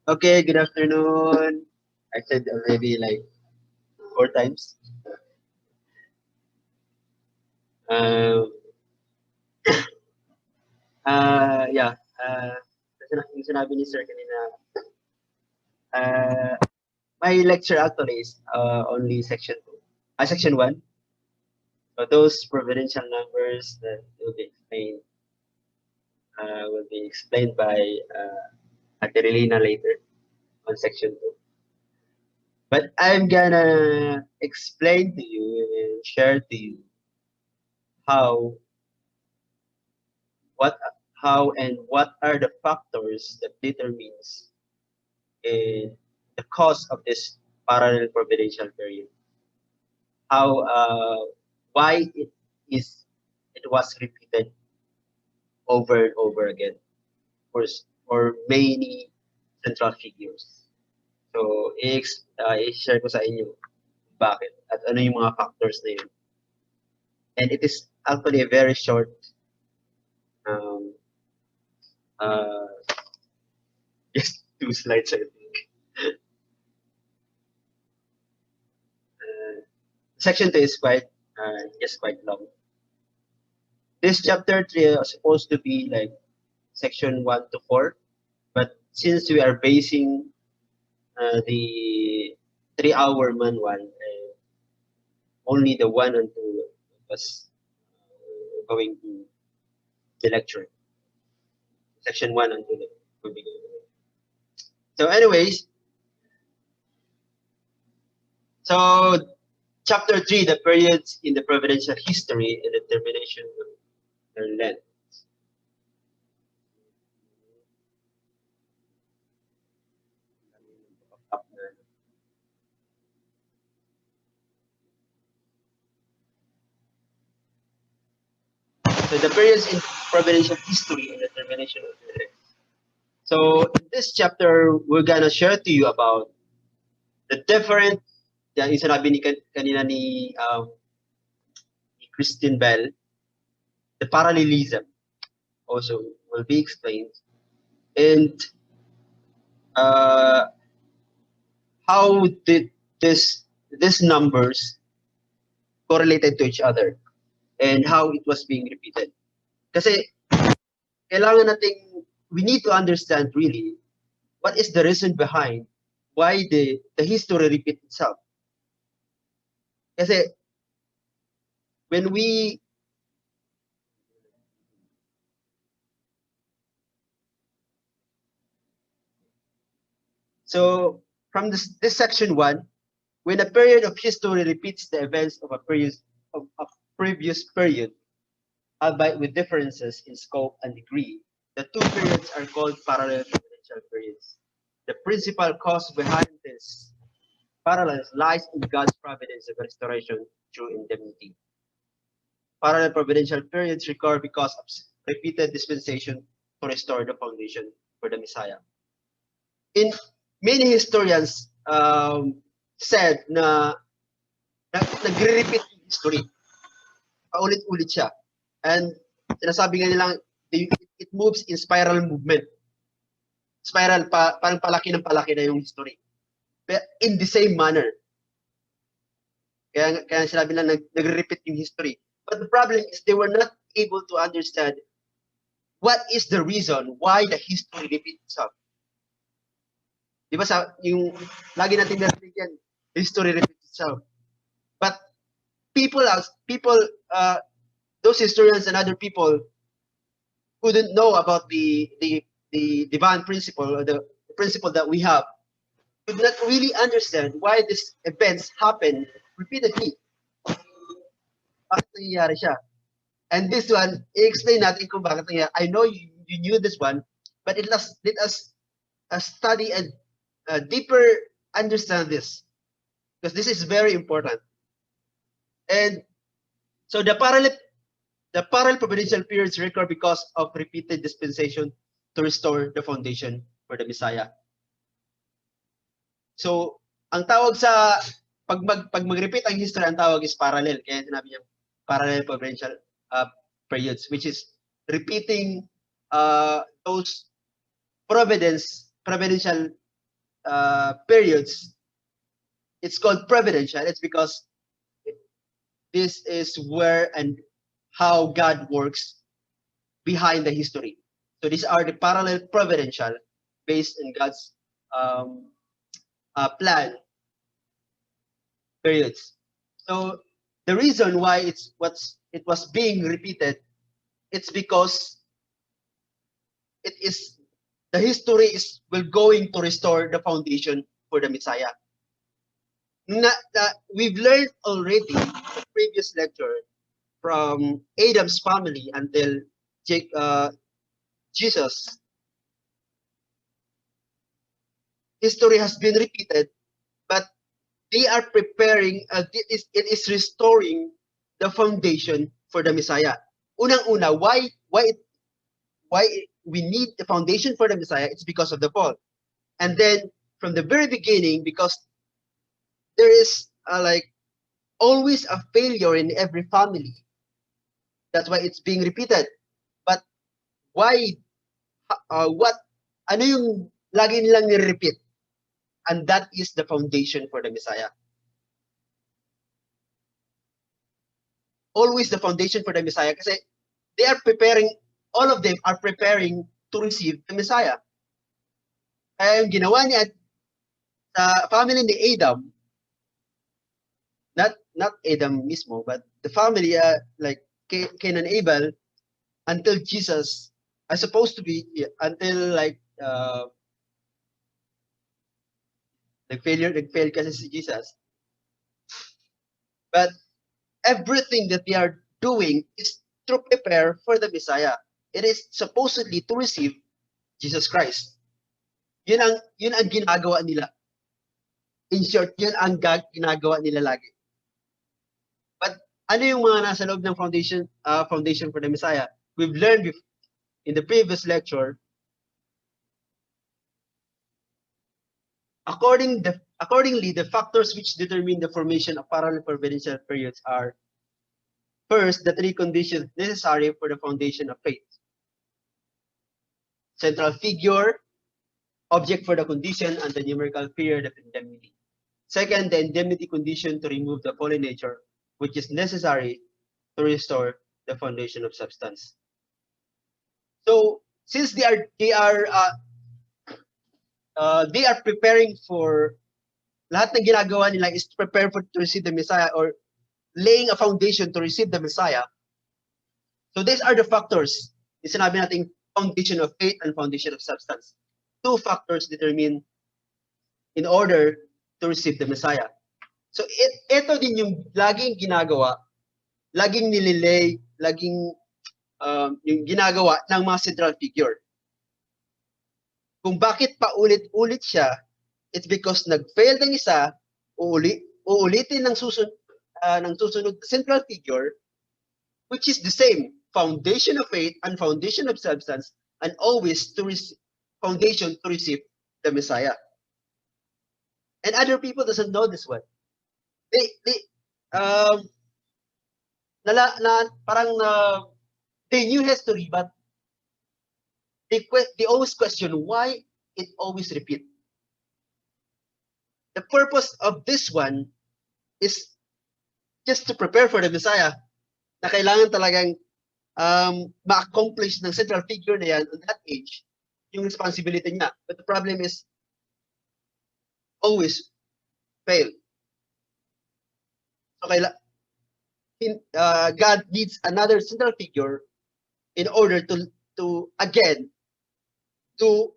Okay, good afternoon. I said already like 4 times. Um, yeah. Yung sinabi ni Sir kanina, uh, my lecture actually is only section 2. Section 1. So those providential numbers that will be explained by Ate Relina later on section 2. But I'm gonna explain to you and share to you how what how and what are the factors that determines the cause of this parallel providential period. How why it was repeated over and over again for many central figures. So i-share ko sa inyo bakit at ano yung mga factors na yun. And it is actually a very short um, uh, just 2 slides I think. Section 2 is quite just quite long. This chapter 3 is supposed to be like section 1 to 4, but since we are basing the 3-hour manual, only the 1 and 2 was going to the lecture. Section 1 and 2 will be going. So anyways, so chapter 3, the periods in the providential history and determination of their length. So the periods in providential history and determination of their length. So in this chapter, we're gonna share to you about the different, yung sinabi ni kanina ni Christine Bell, the parallelism also will be explained, and uh, how did these numbers correlated to each other and how it was being repeated. Kasi kailangan nating, we need to understand really what is the reason behind why the history repeats itself. Kasi when we so from this section 1, when a period of history repeats the events of a previous period, albeit with differences in scope and degree, the two periods are called parallel providential periods. The principal cause behind this parallels lies in God's providence of restoration through indemnity. Parallel providential periods recur because of repeated dispensation to restore the foundation for the Messiah. In many historians said na nagre-repeat yung history. Paulit-ulit siya. And sinasabi nga nilang it moves in spiral movement. Spiral, parang palaki ng palaki na yung history. But in the same manner. Kaya sinabi lang nagre-repeat yung history. But the problem is they were not able to understand what is the reason why the history repeats itself. Di ba yung lagi natin narinig yan, history repeats itself. But those historians and other people who didn't know about the divine principle or the principle that we have could not really understand why these events happen repeatedly. Bakit nangyayari siya? And this one, i-explain natin kung bakit nangyayari. I know you knew this one, but let us study and deeper understand this, because this is very important. And so the parallel providential periods recur because of repeated dispensation to restore the foundation for the Messiah. So ang tawag sa pag mag-repeat ang history, ang tawag is parallel. Kaya sinabi niya parallel providential periods, which is repeating those providential periods, it's called providential. It's because this is where and how God works behind the history. So these are the parallel providential based on God's um, plan periods. So the reason why it was being repeated, it's because it is the history is will going to restore the foundation for the Messiah. We've learned already in the previous lecture from Adam's family until Jesus. History has been repeated, but they are preparing, it is restoring the foundation for the Messiah. Unang-una, why we need the foundation for the Messiah? It's because of the fall. And then from the very beginning, because there is like always a failure in every family. That's why it's being repeated. But why, ano yung lagi nilang ni-repeat? And that is the foundation for the Messiah. Always the foundation for the Messiah kasi they are preparing, all of them are preparing to receive the Messiah. Kaya yung ginawa niya sa family ni Adam, not Adam mismo, but the family like Cain and Abel, until Jesus, are supposed to be until like nag-fail kasi si Jesus. But everything that they are doing is to prepare for the Messiah. It is supposedly to receive Jesus Christ. Yun ang ginagawa nila. In short, yun ang ginagawa nila lagi. But ano yung mga nasa loob ng foundation for the Messiah? We've learned in the previous lecture. Accordingly, the factors which determine the formation of parallel providential periods are: first, the three conditions necessary for the foundation of faith. Central figure, object for the condition, and the numerical period of indemnity. Second, the indemnity condition to remove the fallen nature, which is necessary to restore the foundation of substance. So, since they are preparing for, lahat ng ginagawa nila is to prepare to receive the Messiah, or laying a foundation to receive the Messiah. So these are the factors. Sinabi natin foundation of faith and foundation of substance. Two factors determine in order to receive the Messiah. So ito din yung laging ginagawa, laging nililay, laging yung ginagawa ng mga central figure. Kung bakit paulit-ulit siya, it's because nag-fail ng isa, uulitin ng susunod central figure, which is the same foundation of faith and foundation of substance, and always foundation to receive the Messiah. And other people doesn't know this one. They knew history, but they always question why it always repeat. The purpose of this one is just to prepare for the Messiah, na kailangan talagang ma-accomplish ng central figure na yan on that age, yung responsibility niya. But the problem is always fail. So God needs another central figure in order to again do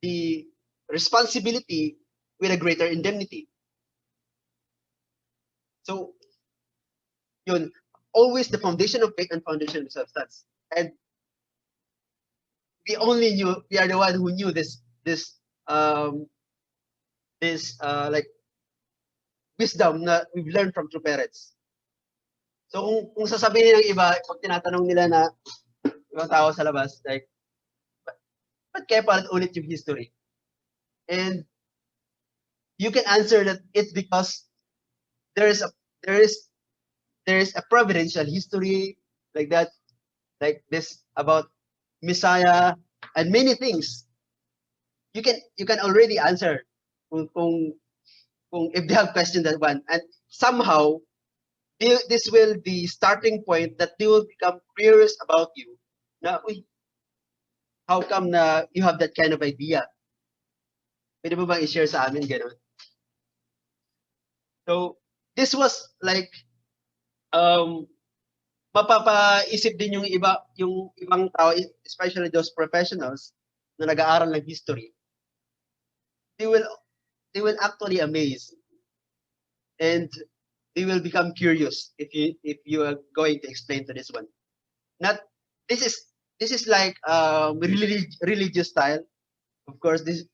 the responsibility with a greater indemnity. So yun, always the foundation of faith and foundation of substance. And we are the one who knew this like wisdom na we've learned from true parents. So kung sasabihin ng iba, pag tinatanong nila na ibang tao sa labas, like, ba't kaya palit ulit yung history? And you can answer that it's because there is a providential history like that, like this about Messiah and many things. You can already answer kung if they have questioned that one, and somehow this will be starting point that they will become curious about you. Na, uy, how come na you have that kind of idea? Pwede mo bang i-share sa amin ganun? So this was like mapapaisip din yung ibang tao, especially those professionals na nag-aaral ng history. They will actually amaze, and they will become curious if you are going to explain to this one. Not this is like religious style. Of course, this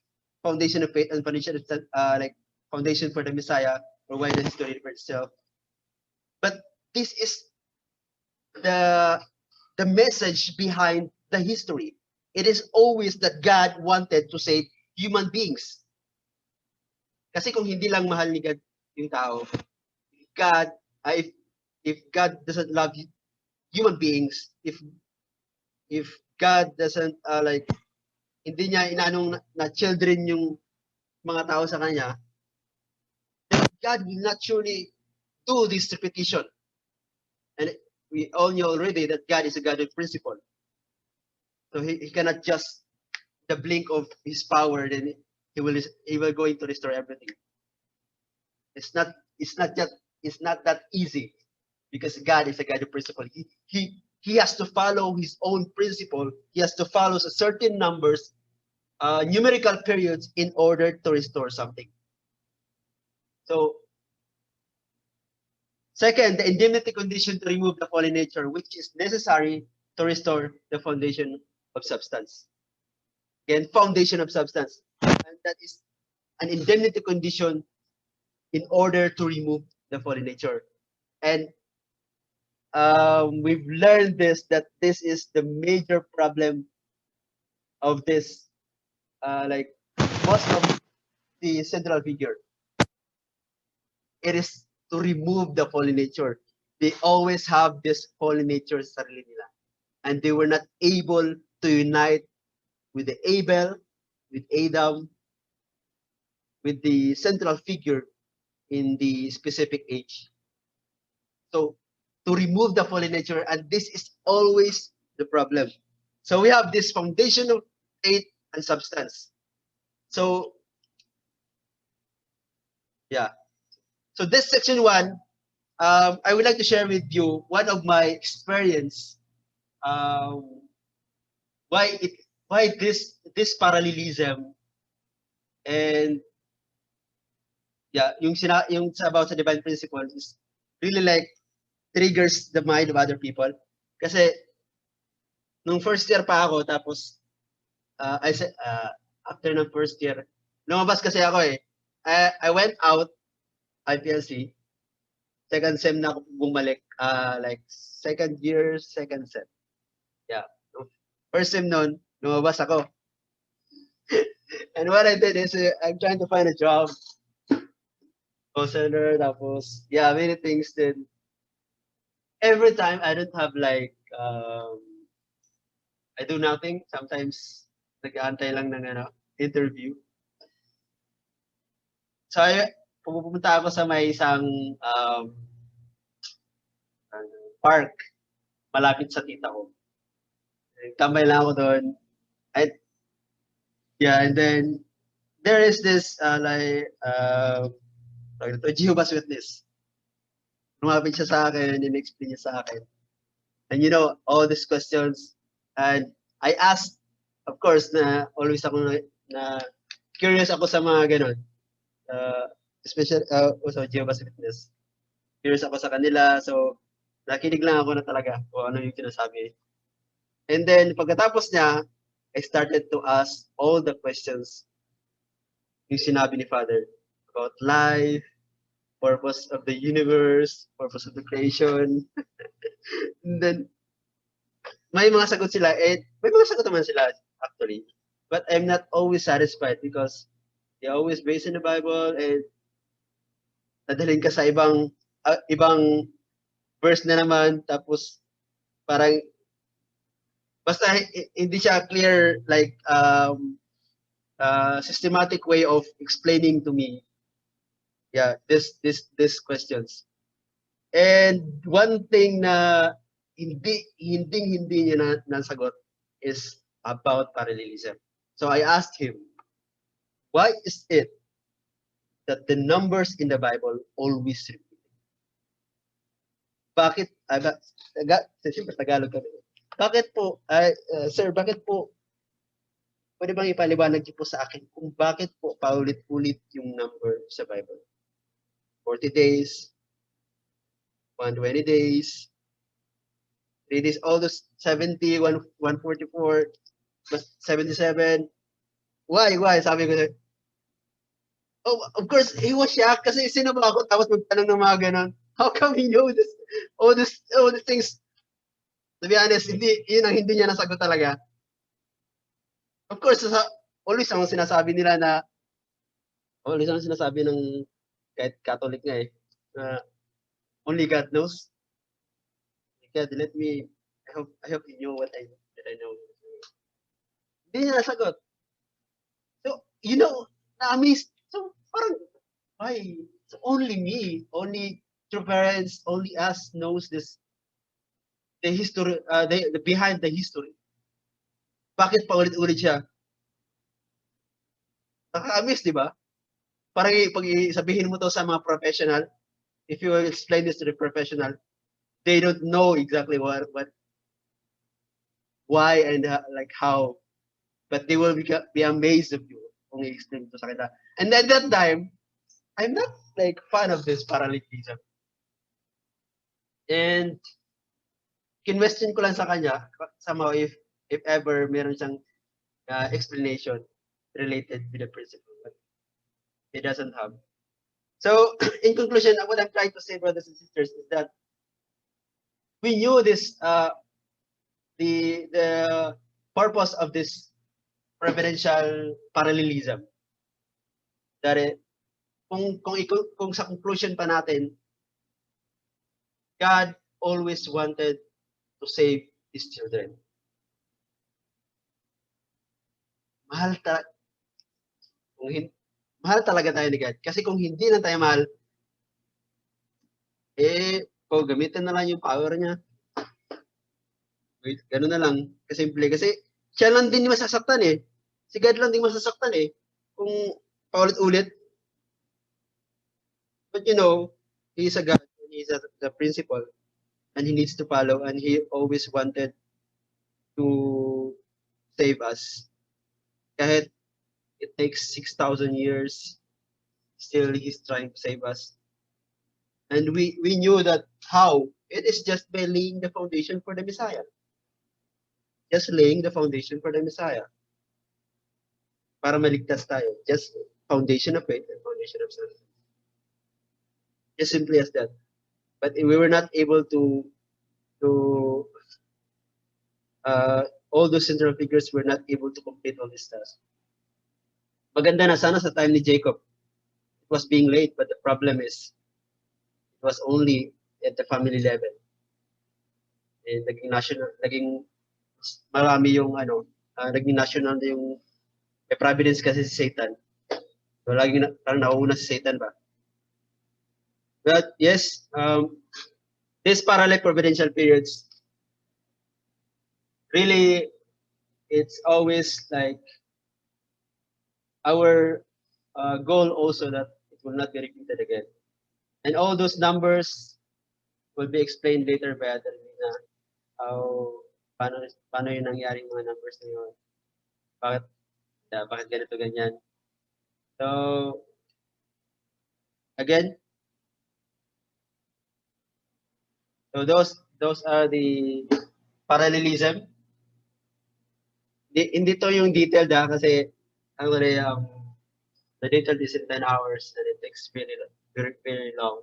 foundation of faith and foundation of like foundation for the Messiah, or why the history for itself. But this is the message behind the history. It is always that God wanted to save human beings. Kasi kung hindi lang mahal ni God yung tao, God, if God doesn't love human beings, if God doesn't like hindi niya inanong na children yung mga tao sa kanya, then God will not surely do this repetition. And we all know already that God is a God of principle. So he cannot just the blink of his power, then he will going to restore everything. It's not that easy, because God is a God of principle. He has to follow his own principle. He has to follow a certain numbers, numerical periods in order to restore something. So second, the indemnity condition to remove the fallen nature, which is necessary to restore the foundation of substance. Again, foundation of substance. And that is an indemnity condition in order to remove the fallen nature. And we've learned that this is the major problem of this, like most of the central figure. It is to remove the fallen nature. They always have this fallen nature sa sarili nila. And they were not able to unite with the Abel, with Adam, with the central figure in the specific age. So to remove the fallen nature, and this is always the problem. So we have this foundation of faith and substance. So yeah. So this section 1, I would like to share with you one of my experience. Why this parallelism, and yeah, yung about the divine principle is really like triggers the mind of other people. Kasi nung first year pa ako, tapos I said after ng first year, lumabas kasi ako eh. I went out IPLC. Second sem na ako bumalik, like second year, second sem. Yeah. First sem noon, lumabas ako. And what I did is I'm trying to find a job. Call center, tapos, yeah, many things. Then every time I don't have like, I do nothing. Sometimes nag-aantay lang ng interview. So pupunta ako sa may isang park malapit sa tita ko. Tambay lang ako doon. Yeah, and then there is this like Jehovah's Witness. Lumapit siya sa akin, in-explain niya sa akin. And you know, all these questions, and I asked, of course, na always ako na curious ako sa mga ganun. Especially also Jehovah's Witness. Curious ako sa kanila, so nakinig lang ako na talaga kung ano yung sinasabi. And then pagkatapos niya, I started to ask all the questions yung sinabi ni Father about life, purpose of the universe, purpose of the creation. And then may mga sagot sila, and may mga sagot naman sila actually, but I'm not always satisfied because they always based in the Bible, and dadalhin ka sa ibang verse na naman, tapos parang basta hindi siya clear, like systematic way of explaining to me, yeah, this questions. And one thing na hindi niya nasagot is about parallelism. So I asked him, why is it that the numbers in the Bible always repeat? Bakit, siyempre Tagalog kami. Bakit po, sir, bakit po, pwede bang ipaliwanag niyo po sa akin kung bakit po paulit-ulit yung number sa Bible? 40 days, 120 days, 3 days, all those 70, 144, 77. Why? Sabi ko, oh, of course, he was shocked kasi sino ba ako tapos magtanong ng mga ganon. How come he know this? All these things. To be honest, yun ang hindi niya nasagot talaga. Of course, always ang sinasabi nila na, always ang sinasabi ng kahit Catholic nga only God knows. God, I hope you know what I know. Hindi niya nasagot. So, na-amaze. So, parang, why? So, only me, only true parents, only us knows this, the history, the behind the history. Bakit paulit-ulit siya? Nakaka-amaze, di ba? Parang pag sabihin mo to sa mga professional, if you explain this to the professional, they don't know exactly why and like how, but they will be amazed of you kung i-explain to sa kanila. And at that time, I'm not like fan of this parallelism. And kinwestiyon ko lang sa kanya somehow if ever meron siyang explanation related with the principle, but he doesn't have. So in conclusion, what I'm trying to say, brothers and sisters, is that we knew this the purpose of this providential parallelism. That kung sa conclusion pa natin, God always wanted to save His children. Mahal talaga tayo ni God. Kasi kung hindi na tayo mahal, gamitin na lang yung power niya. Ganun na lang. Kasimple. Kasi siya lang din masasaktan eh. Si God lang din masasaktan eh. Kung paulit-ulit. But He is a God. And He is the principle. And He needs to follow. And He always wanted to save us. Kahit it takes 6,000 years, still He's trying to save us. And we knew that how? It is just by laying the foundation for the Messiah. Just laying the foundation for the Messiah. Para maligtas tayo. Just foundation of faith and foundation of salvation. Just simply as that. But we were not able to all those central figures were not able to complete all this task. Maganda na sana sa time ni Jacob. It was being late, but the problem is it was only at the family level. And naging marami yung naging national na yung providence kasi si Satan. So parang nauuna si Satan ba? But yes, these parallel providential periods, really, it's always like our goal also that it will not be repeated again. And all those numbers will be explained later by Atty. Paano yung nangyari mga numbers na yun. Bakit ganito ganyan. So, again, so those are the parallelism. Hindi to yung detailed kasi the detailed is in 10 hours and it takes very, very long.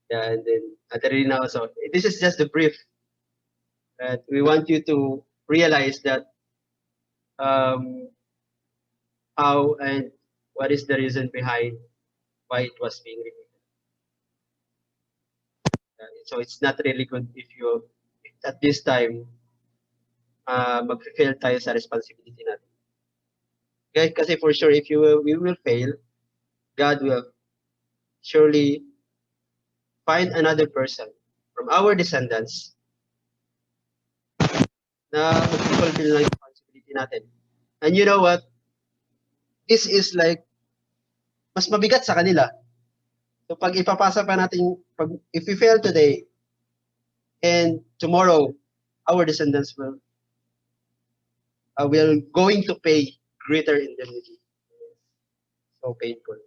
Yeah, and then Aterina also. This is just a brief. We want you to realize that how and what is the reason behind why it was being repeated. So it's not really good if you at this time mag-fail tayo sa responsibility natin. Okay? Kasi for sure, if we will fail, God will surely find another person from our descendants na mag-fulfill ng responsibility natin. And you know what? This is like, mas mabigat sa kanila. So pag ipapasa pa natin, if we fail today, and tomorrow, our descendants will going to pay greater indemnity. So painful.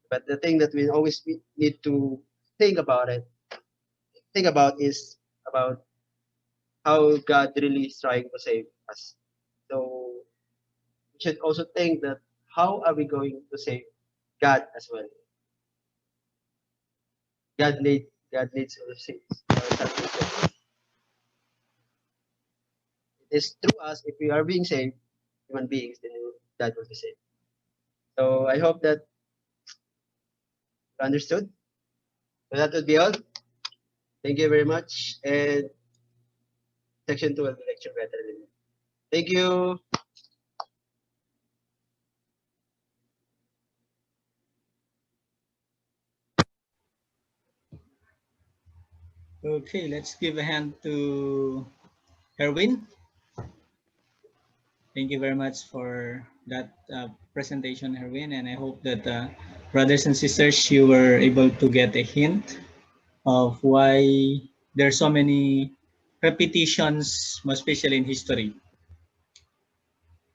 But the thing that we always need to think about it, think about is about how God really is trying to save us. So we should also think that how are we going to save God as well? God needs our salvation. It is through us if we are being saved, human beings, then God will be saved. So I hope that you understood. So that would be all. Thank you very much. And section 2 will be lecture better than me. Thank you. Okay, let's give a hand to Erwin. Thank you very much for that presentation, Erwin, and I hope that brothers and sisters, you were able to get a hint of why there's so many repetitions, most especially in history.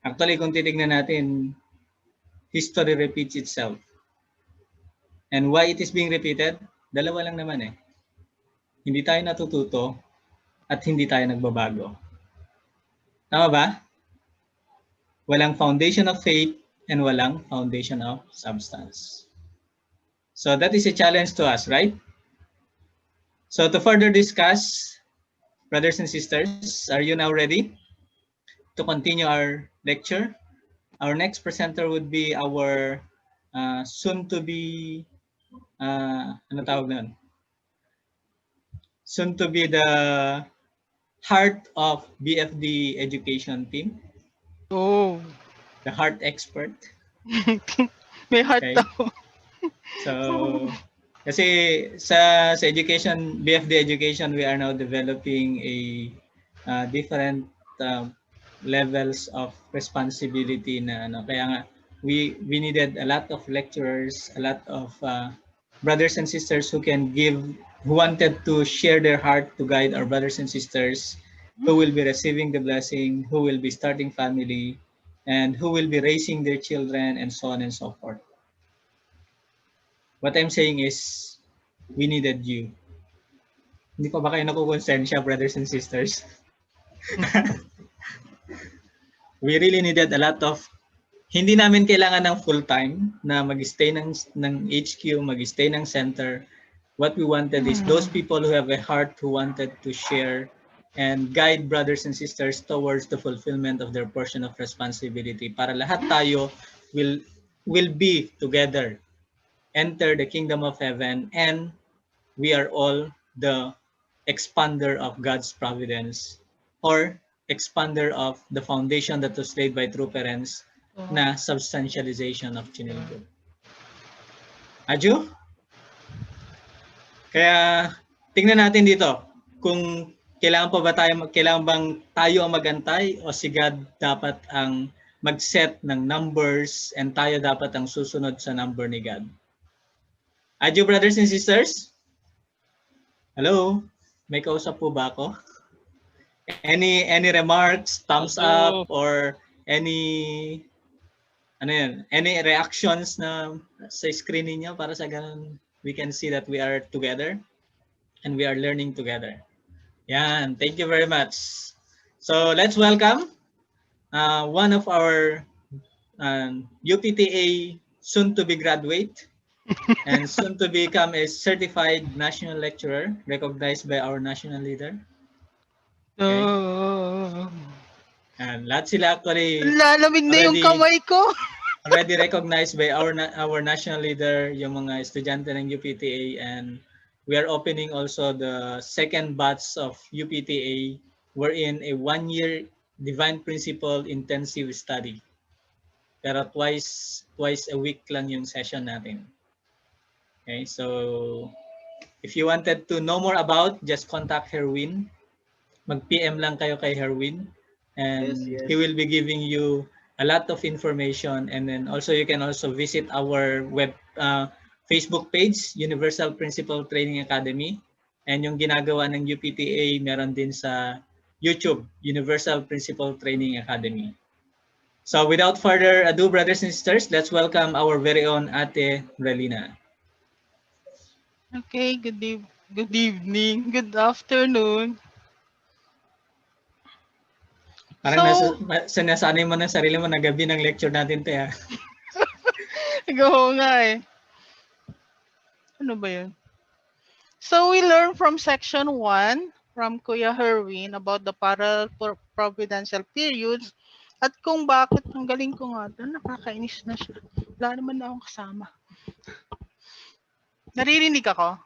Actually, kung titignan natin, history repeats itself. And why it is being repeated? Dalawa lang naman eh. Hindi tayo natututo at hindi tayo nagbabago. Tama ba? Walang foundation of faith and walang foundation of substance. So that is a challenge to us, right? So to further discuss, brothers and sisters, are you now ready to continue our lecture? Our next presenter would be our soon to be, ano tawag nun? Soon to be the heart of BFD education team, Oh. the heart expert. May heart Okay. daw. So, kasi sa education, BFD education, we are now developing a different levels of responsibility na ano. Kaya nga, we needed a lot of lecturers, a lot of brothers and sisters who wanted to share their heart to guide our brothers and sisters who will be receiving the blessing, who will be starting family, and who will be raising their children, and so on and so forth. What I'm saying is, we needed you. Hindi pa ba kayo nakukonsensya, brothers and sisters? We really needed a lot of, hindi namin kailangan ng full-time na mag-stay ng HQ, mag-stay ng center. What we wanted is those people who have a heart who wanted to share and guide brothers and sisters towards the fulfillment of their portion of responsibility para lahat tayo will be together, enter the kingdom of heaven, and we are all the expander of God's providence or expander of the foundation that was laid by true parents na substantialization of chinilgo. Aju? Kaya tingnan natin dito kung kailangan bang tayo ang magantay o si God dapat ang mag-set ng numbers and tayo dapat ang susunod sa number ni God. Aju, brothers and sisters? Hello? May kausap po ba ako? Any remarks, thumbs up, or any any reactions na sa screen niyo para sa ganun we can see that we are together and we are learning together. Yan, thank you very much. So let's welcome one of our UPTA soon to be graduate and soon to become a certified national lecturer recognized by our national leader. Okay. And lahat sila actually Lalamig na yung kamay ko. already recognized by our national leader, yung mga estudyante ng UPTA, and we are opening also the second batch of UPTA wherein a 1-year divine principle intensive study. Pero twice a week lang yung session natin. Okay, so if you wanted to know more about, just contact Herwin. Mag-PM lang kayo kay Herwin, and Yes. he will be giving you a lot of information. And then also you can also visit our Facebook page, Universal Principal Training Academy. And yung ginagawa ng UPTA meron din sa YouTube, Universal Principal Training Academy. So without further ado, brothers and sisters, let's welcome our very own Ate Relina. Okay, good evening, good afternoon. Parang So, sinasanay mo ng sarili mo na gabi ng lecture natin, te. go nga eh. Ano ba yun? So, we learned from section 1 from Kuya Herwin about the parallel providential periods at kung bakit ang galing ko nga doon, nakakainis na siya. Wala naman na akong kasama. Naririnig ako?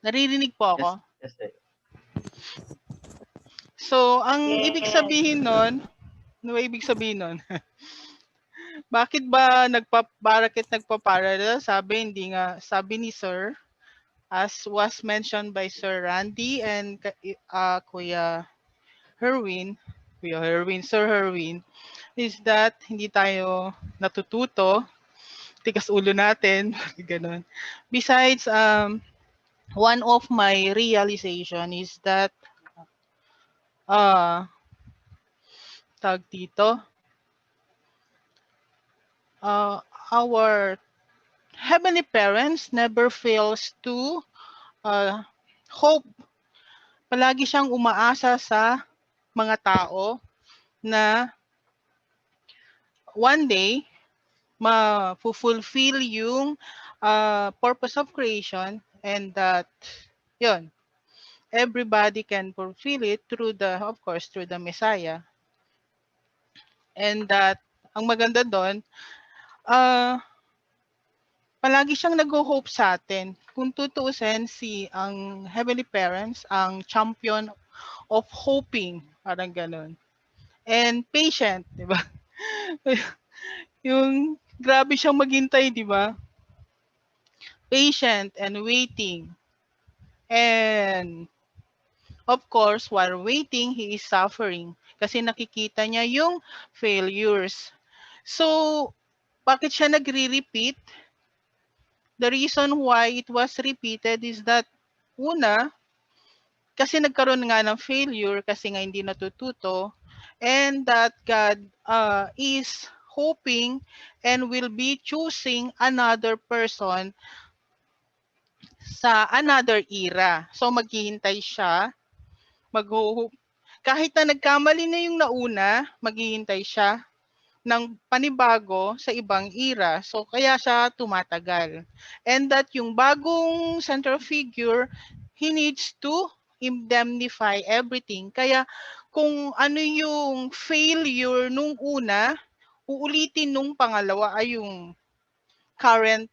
Naririnig po ako? Yes. So, ang ibig sabihin nun, ano ba ibig sabihin nun? Bakit nagpa-parallel? Sabi, hindi nga, sabi ni Sir, as was mentioned by Sir Randy and Kuya Herwin, Sir Herwin, is that hindi tayo natututo, tigas ulo natin, ganun. Besides, one of my realization is that, tag dito, our Heavenly Parents never fails to hope. Palagi siyang umaasa sa mga tao na one day ma-fulfill yung purpose of creation, and that yun, everybody can fulfill it through of course, through the Messiah. And that ang maganda doon, palagi siyang nag-hope sa atin. Kung tutuusin, ang Heavenly Parents, ang champion of hoping, parang ganun. And patient, di ba? Yung grabe siyang maghintay, di ba? Patient and waiting. And of course, while waiting, he is suffering kasi nakikita niya yung failures. So, bakit siya nagre-repeat? The reason why it was repeated is that, una, kasi nagkaroon nga ng failure kasi nga hindi natututo, and that God is hoping and will be choosing another person sa another era. So maghihintay siya, kahit na nagkamali na yung nauna, maghihintay siya ng panibago sa ibang era. So kaya siya tumatagal. And that yung bagong central figure, he needs to indemnify everything. Kaya kung ano yung failure nung una, uulitin nung pangalawa ay yung current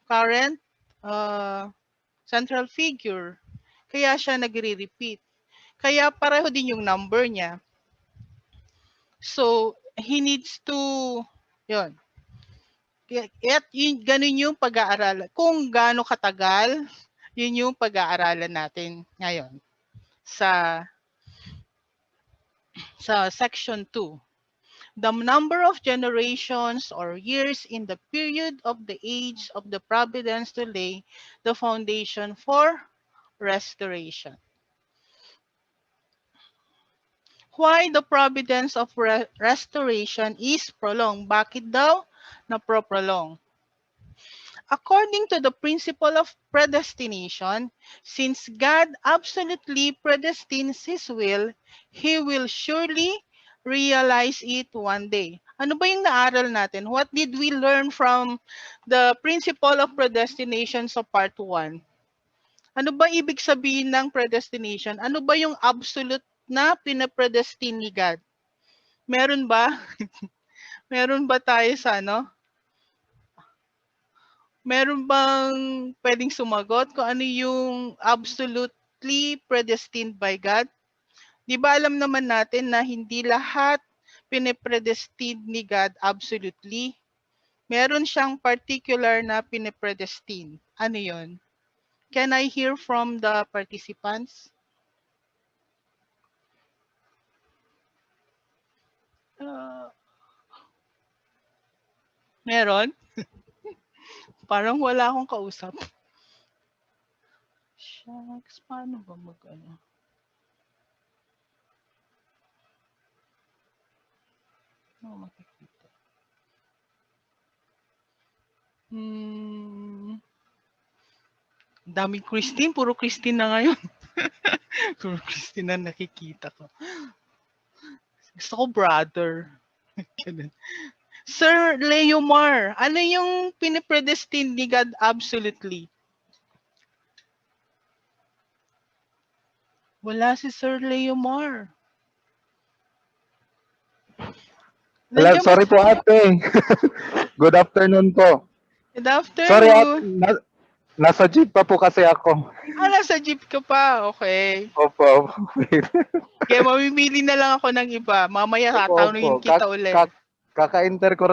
current central figure. Kaya siya nagre-repeat. Kaya pareho din yung number niya. So, he needs to, yun. At ganun yung pag-aaralan. Kung gaano katagal, yun yung pag-aaralan natin ngayon sa section 2. The number of generations or years in the period of the age of the providence to lay the foundation for restoration. Why the providence of restoration is prolonged? Bakit daw na-prolong? According to the principle of predestination, since God absolutely predestines His will, He will surely realize it one day. Ano ba yung naaral natin? What did we learn from the principle of predestination sa part 1? Ano ba ibig sabihin ng predestination? Ano ba yung absolute na pinapredestine ni God? Meron ba? Meron ba tayo sa Meron bang pwedeng sumagot kung ano yung absolutely predestined by God? Di ba alam naman natin na hindi lahat pinipredestine ni God absolutely. Meron siyang particular na pinipredestine. Ano yon? Can I hear from the participants? Meron? Parang wala akong kausap. Shucks, paano ba mag-ano? Ano makikita? Daming Christine, puro Christine na ngayon. Puro Christine na nakikita ko. Gusto ko brother. Ganun. Sir Leomar, ano yung pinipredestine ni God absolutely? Wala si Sir Leomar. Hello, Nandiyan ba sorry si- po ate. Good afternoon po. Good Sorry at afternoon. nasa jeep pa po kasi ako. Nasa jeep ka pa. Okay. Opo. Kaya mamimili na lang ako ng iba. Mamaya tatanungin Opo. kita ulit. Kaka-enter ko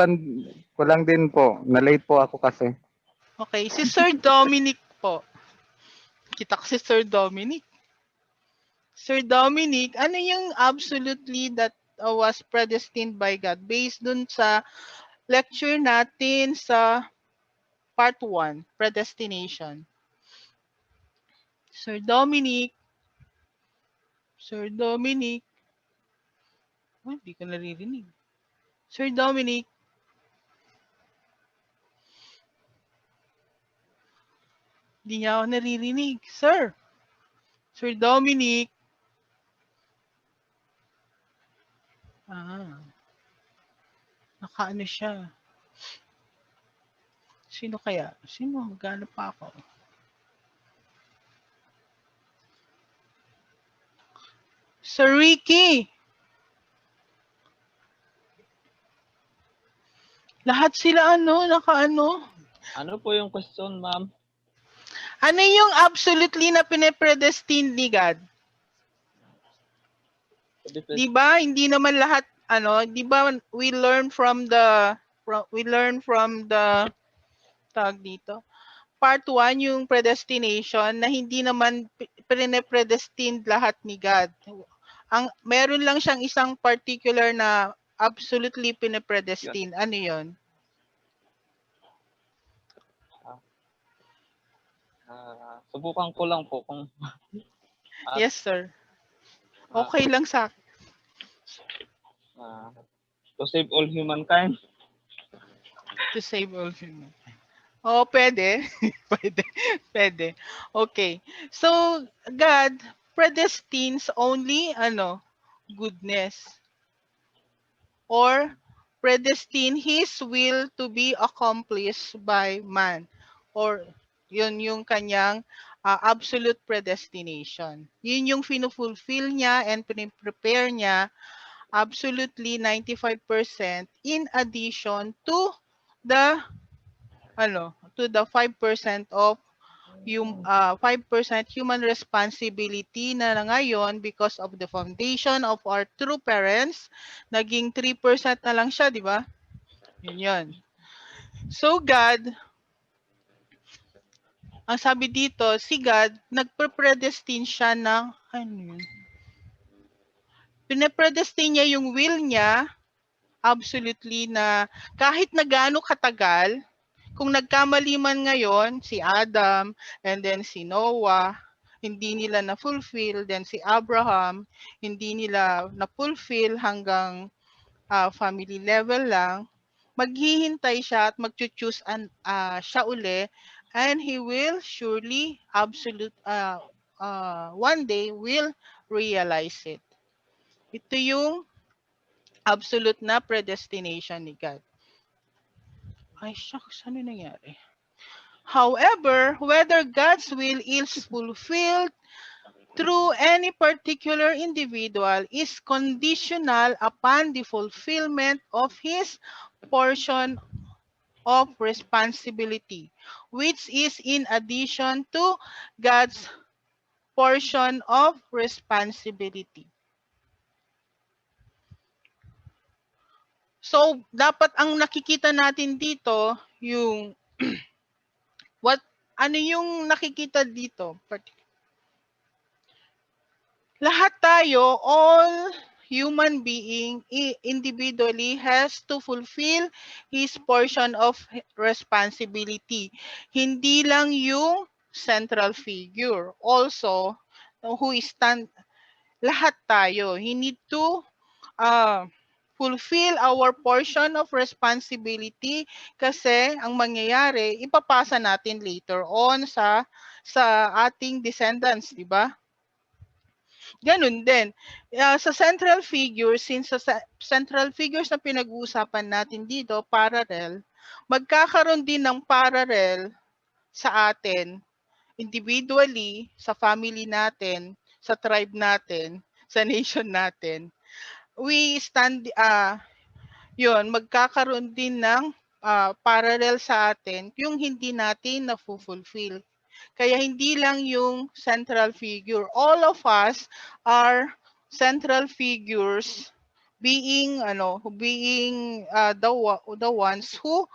lang din po. Na-late po ako kasi. Okay. Si Sir Dominic po. Kita ko si Sir Dominic. Sir Dominic, ano yung absolutely that was predestined by God based dun sa lecture natin sa part 1, predestination? Sir Dominic. Sir Dominic. Oh, hindi ko naririnig. Sir Dominic. Hindi niya ako naririnig. Sir. Sir Dominic. Nakaano siya. Sino kaya? Sino? Maghanap pa ako. Sir Ricky. Lahat sila nakaano. Ano po yung question, ma'am? Ano yung absolutely na pinepredestine ni God? Di ba? Hindi naman lahat di ba we learn from the tag dito. Part 1 yung predestination na hindi naman pinepredestined lahat ni God. Meron lang siyang isang particular na absolutely pinepredestined. Ano 'yon? Subukan ko lang po kung Yes, sir. Okay lang sa to save all humankind. to save all human. Oh, pwede. pwede. Okay. So, God predestines only goodness or predestine his will to be accomplished by man or yun yung kanyang absolute predestination. Yun yung finufulfill niya and prepare niya absolutely 95% in addition to the to the 5% of yung 5% human responsibility na ngayon because of the foundation of our true parents, naging 3% na lang siya, di ba? Yun yun. So God, ang sabi dito, si God, nagpre-predestine siya ng, pinepredestine niya yung will niya, absolutely na kahit na gaano katagal, kung nagkamali man ngayon, si Adam, and then si Noah, hindi nila na-fulfill, then si Abraham, hindi nila na-fulfill hanggang family level lang, maghihintay siya at mag-choose siya uli, and he will surely, one day, will realize it. Ito yung absolute na predestination ni God. Ay, shucks, ano nangyari? However, whether God's will is fulfilled through any particular individual is conditional upon the fulfillment of his portion of responsibility, which is in addition to God's portion of responsibility. So, dapat ang nakikita natin dito, yung ano yung nakikita dito? Lahat tayo, all human being individually has to fulfill his portion of responsibility. Hindi lang yung central figure. Also, who is lahat tayo. He need to fulfill our portion of responsibility kasi ang mangyayari, ipapasa natin later on sa ating descendants, di ba? Ganun din. Sa central figures, since sa central figures na pinag-uusapan natin dito, parallel, magkakaroon din ng parallel sa atin, individually, sa family natin, sa tribe natin, sa nation natin. We stand, yun, magkakaroon din ng parallel sa atin yung hindi natin na-fulfill. Kaya hindi lang yung central figure. All of us are central figures being the ones who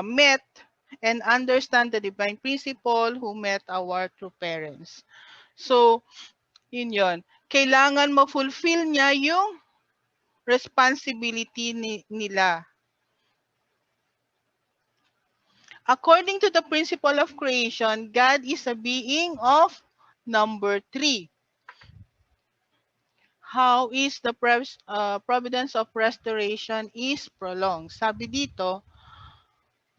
met and understand the divine principle, who met our true parents. So, yun. Kailangan ma-fulfill niya yung responsibility nila. According to the principle of creation, God is a being of number 3. How is the providence of restoration is prolonged? Sabi dito,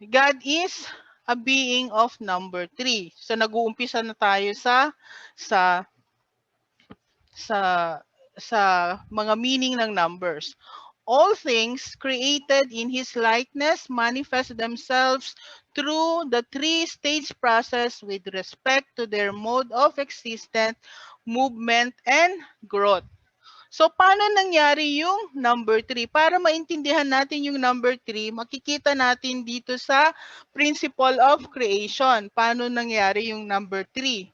God is a being of number 3. So nag-uumpisa na tayo sa mga meaning ng numbers. All things created in His likeness manifest themselves through the three-stage process with respect to their mode of existence, movement, and growth. So, paano nangyari yung number 3? Para maintindihan natin yung number 3, makikita natin dito sa principle of creation. Paano nangyari yung number 3?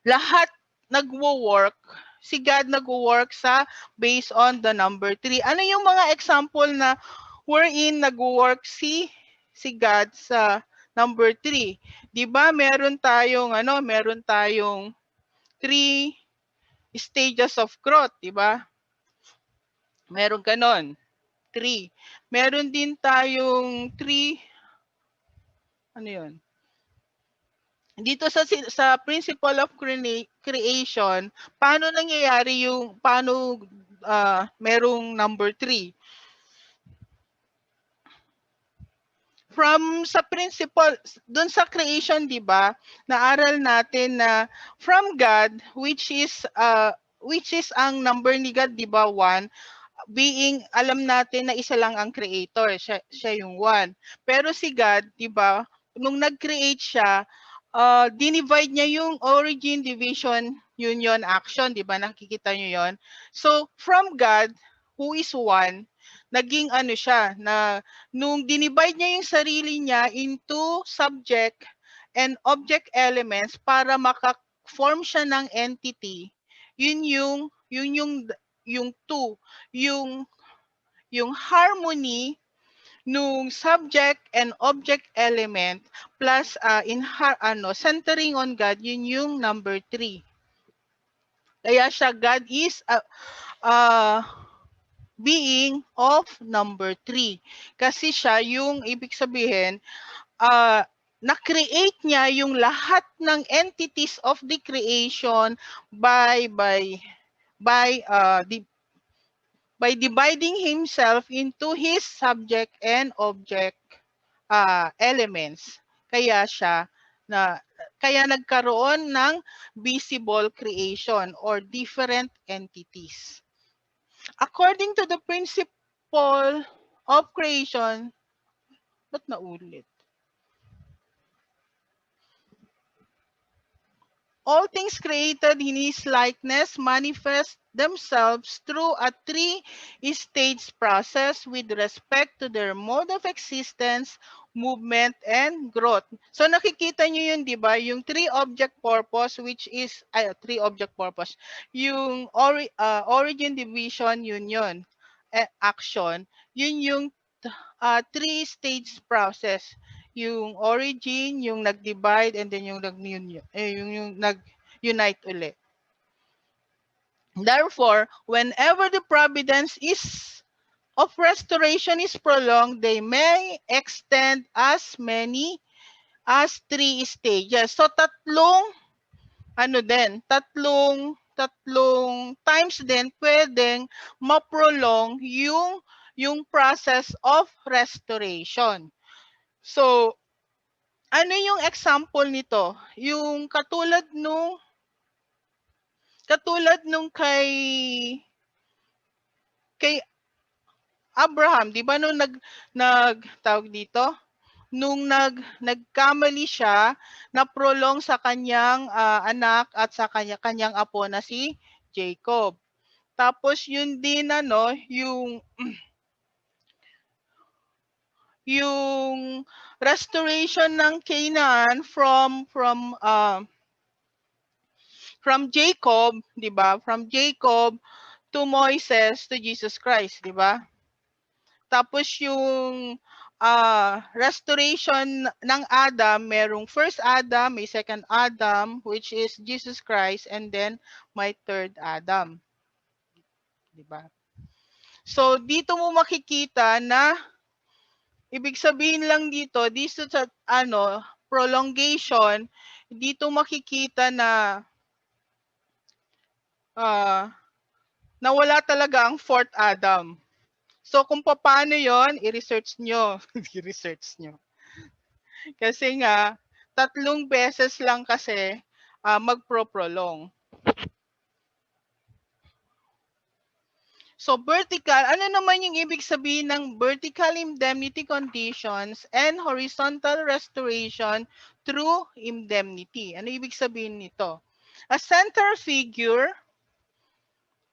Lahat nagwo-work, si God nagwo-work sa based on the number 3. Ano yung mga example na wherein nagwo-work si God sa number 3? 'Di ba? Meron tayong 3 stages of growth, 'di ba? Meron ganon. 3. Meron din tayong 3 ano 'yun? Dito sa principle of creation, paano nangyayari merong number 3? From sa principle, dun sa creation, di ba, naaral natin na from God, which is ang number ni God, di ba, 1, being, alam natin na isa lang ang creator, siya yung 1. Pero si God, di ba, nung nag-create siya, dinivide niya yung origin, division, union, action, di ba? Nakikita niyo yon. So, from God, who is 1, naging siya, na nung dinivide niya yung sarili niya into subject and object elements para maka-form siya ng entity, yun yung 2, yung harmony nung subject and object element plus centering on God, yun yung number 3. Kaya siya, God is being of number 3. Kasi siya yung ibig sabihin, na-create niya yung lahat ng entities of the creation by dividing himself into his subject and object elements. Kaya nagkaroon ng visible creation or different entities. According to the principle of creation, ba't naulit? All things created in His likeness manifest themselves through a three-stage process with respect to their mode of existence, movement, and growth. So nakikita nyo yun, di ba? Yung three object purpose, which is, three object purpose. Yung origin, division, union, action. Yun yung three-stage process. Yung origin, yung nag-divide, and then yung nag-unite ulit. Therefore, whenever the providence of restoration is prolonged, they may extend as many as 3 stages. So tatlong times din pwedeng ma-prolong yung process of restoration. So ano yung example nito? Yung katulad nung kay Abraham, 'di ba nung tawag dito? Nung nagkamali siya, na-prolong sa kanyang anak at sa kanyang apo na si Jacob. Tapos yun din yung restoration ng Canaan from Jacob, 'di ba? From Jacob to Moses to Jesus Christ, 'di ba? Tapos yung restoration ng Adam, merong first Adam, may second Adam, which is Jesus Christ, and then may third Adam. 'Di ba? So dito mo makikita na ibig sabihin lang dito sa prolongation, dito makikita na nawala talaga ang fourth Adam. So kung paano 'yon, i-research nyo. I-research nyo. Kasi nga, 3 beses lang kasi magpro-prolong. So vertical, ano naman yung ibig sabihin ng vertical indemnity conditions and horizontal restoration through indemnity? Ano ibig sabihin nito? A center figure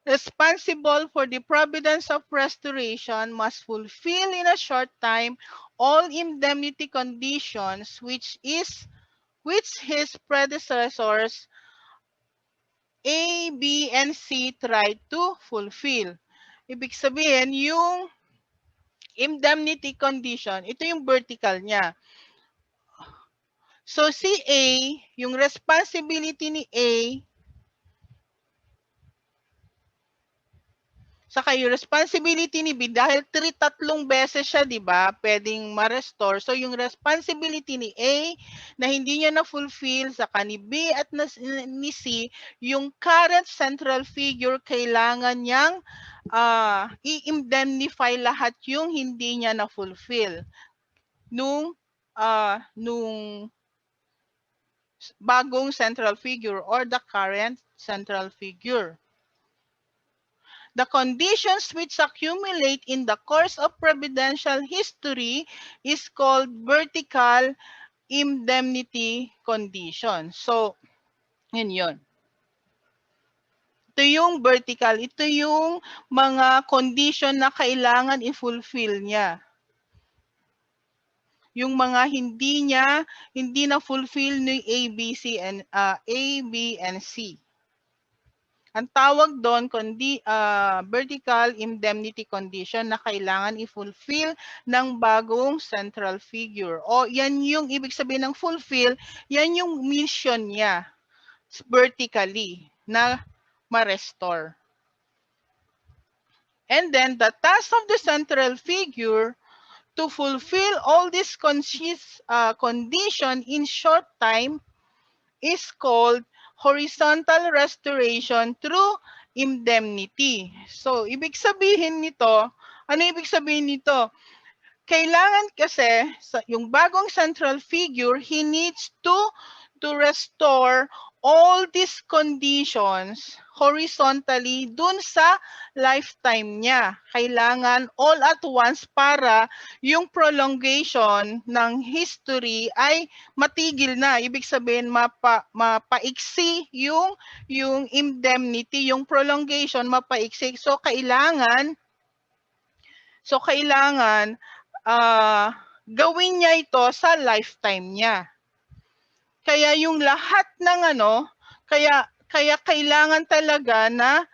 responsible for the providence of restoration must fulfill in a short time all indemnity conditions which his predecessors A, B, and C tried to fulfill. Ibig sabihin, yung indemnity condition, ito yung vertical niya. So si A, yung responsibility ni A, saka yung responsibility ni B, dahil 3 beses siya, di ba, pwedeng ma-restore. So yung responsibility ni A na hindi niya na-fulfill, saka ni B at ni C, yung current central figure, kailangan niyang i-indemnify lahat yung hindi niya na-fulfill nung bagong central figure or the current central figure. The conditions which accumulate in the course of providential history is called vertical indemnity condition. So, yun. Ito yung vertical. Ito yung mga condition na kailangan i-fulfill niya. Yung mga hindi na fulfill ni A, B, and C. Ang tawag doon vertical indemnity condition na kailangan i-fulfill ng bagong central figure. O yan yung ibig sabihin ng fulfill, yan yung mission niya vertically na ma-restore. And then the task of the central figure to fulfill all these condition in short time is called horizontal restoration through indemnity. So, ibig sabihin nito, ano ibig sabihin nito? Kailangan kasi, yung bagong central figure, he needs to restore all these conditions horizontally dun sa lifetime niya. Kailangan all at once para yung prolongation ng history ay matigil na. Ibig sabihin, mapaiksi yung indemnity, yung prolongation, mapaiksi. So, kailangan gawin niya ito sa lifetime niya. Kaya yung lahat ng kaya kailangan talaga na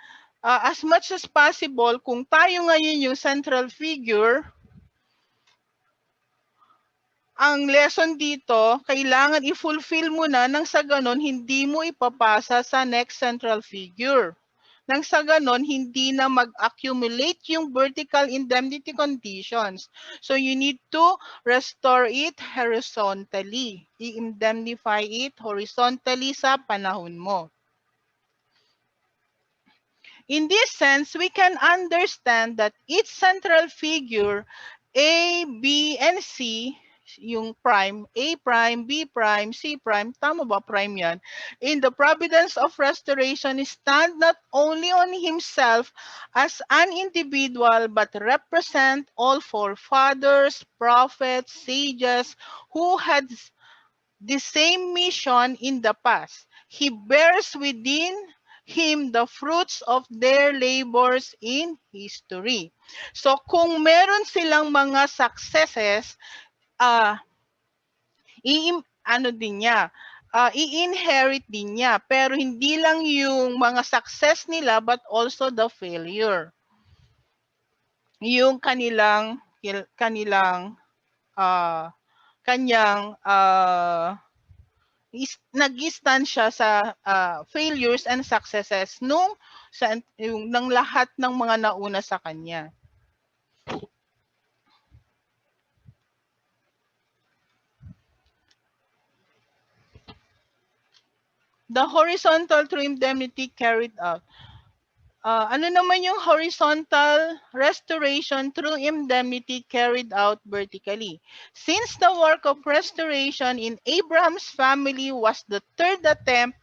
as much as possible, kung tayo ngayon yung central figure, ang lesson dito, kailangan i-fulfill mo na nang sa ganon hindi mo ipapasa sa next central figure. Nang sa ganon, hindi na mag-accumulate yung vertical indemnity conditions. So you need to restore it horizontally. I-indemnify it horizontally sa panahon mo. In this sense, we can understand that each central figure, A, B, and C, yung prime, A prime, B prime, C prime, tama ba prime yan? In the providence of restoration, stand not only on himself as an individual, but represent all forefathers, prophets, sages, who had the same mission in the past. He bears within him the fruits of their labors in history. So kung meron silang mga successes, i-inherit din niya. Pero hindi lang yung mga success nila, but also the failure. Yung kanyang nag-stand siya sa failures and successes ng lahat ng mga nauna sa kanya. The horizontal through indemnity carried out. Ano naman yung horizontal restoration through indemnity carried out vertically? Since the work of restoration in Abraham's family was the third attempt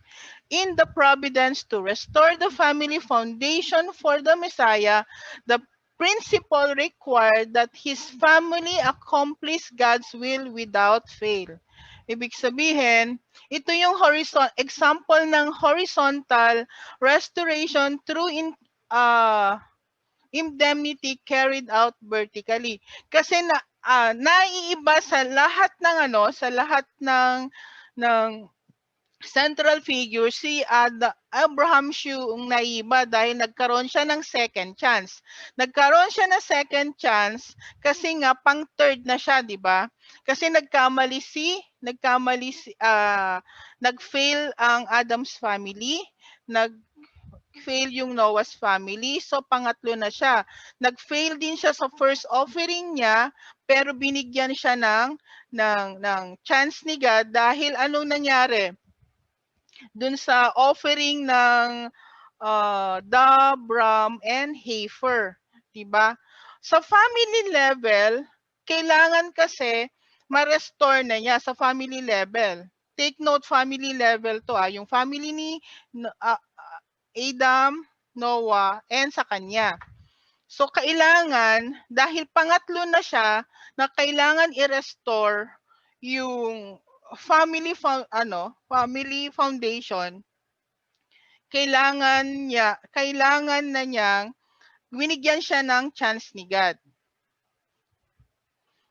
in the providence to restore the family foundation for the Messiah, the principle required that his family accomplish God's will without fail. Ibig sabihin, ito yung example ng horizontal restoration through indemnity carried out vertically. Kasi naiiba sa lahat ng central figure si Abraham yung naiba dahil nagkaroon siya ng second chance. Nagkaroon siya ng second chance kasi nga pang third na siya, di ba? Kasi nag-fail ang Adam's family, nag-fail yung Noah's family, so pangatlo na siya. Nag-fail din siya sa first offering niya, pero binigyan siya ng chance ni God dahil anong nangyari? Dun sa offering ng dove, ram, and heifer, 'di ba? Sa family level, kailangan kasi ma-restore na niya sa family level. Take note, family level to yung family ni Adam, Noah, and sa kanya. So kailangan, dahil pangatlo na siya, na kailangan i-restore yung family foundation, kailangan na niyang binigyan siya ng chance ni God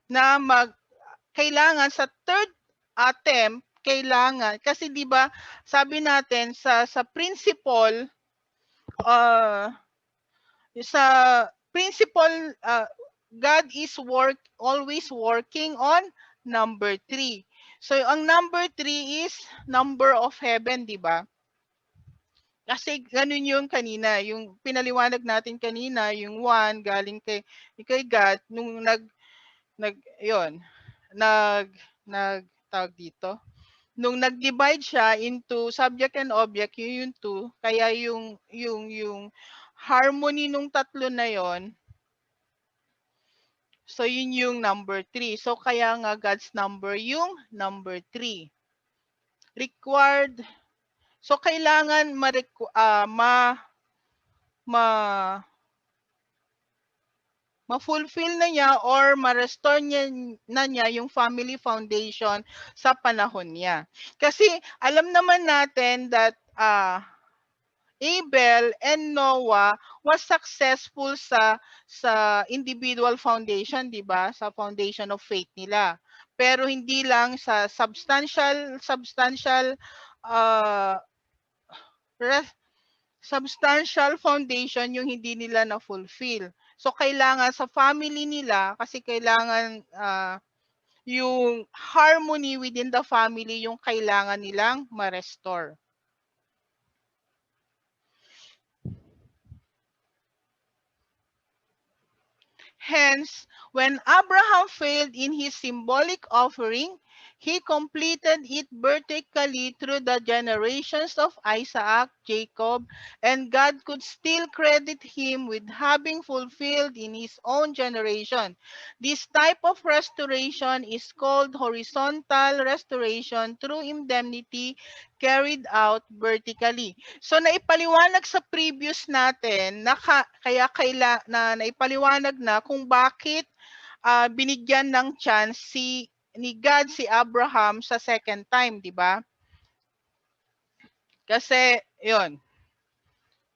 na kailangan sa third attempt, kailangan kasi 'di ba sabi natin sa principle God is always working on number 3. So ang number 3 is number of heaven, 'di ba? Kasi ganun yung kanina, yung pinaliwanag natin kanina, yung 1 galing kay God nung tawag dito. Nung nag-divide siya into subject and object, yung 2, kaya yung harmony nung tatlo na yon. So yun yung number 3. So kaya nga God's number yung number 3. Required. So kailangan ma-fulfill na niya or ma-restore niya yung family foundation sa panahon niya. Kasi alam naman natin that Abel and Noah was successful sa individual foundation, 'di ba? Sa foundation of faith nila. Pero hindi lang sa uh, substantial foundation yung hindi nila na-fulfill. So kailangan sa family nila kasi kailangan yung harmony within the family yung kailangan nilang ma-restore. Hence, when Abraham failed in his symbolic offering, he completed it vertically through the generations of Isaac, Jacob, and God could still credit him with having fulfilled in his own generation. This type of restoration is called horizontal restoration through indemnity carried out vertically. So naipaliwanag sa previous natin na naipaliwanag na kung bakit binigyan ng chance ni God si Abraham sa second time, di ba? Kasi, yon.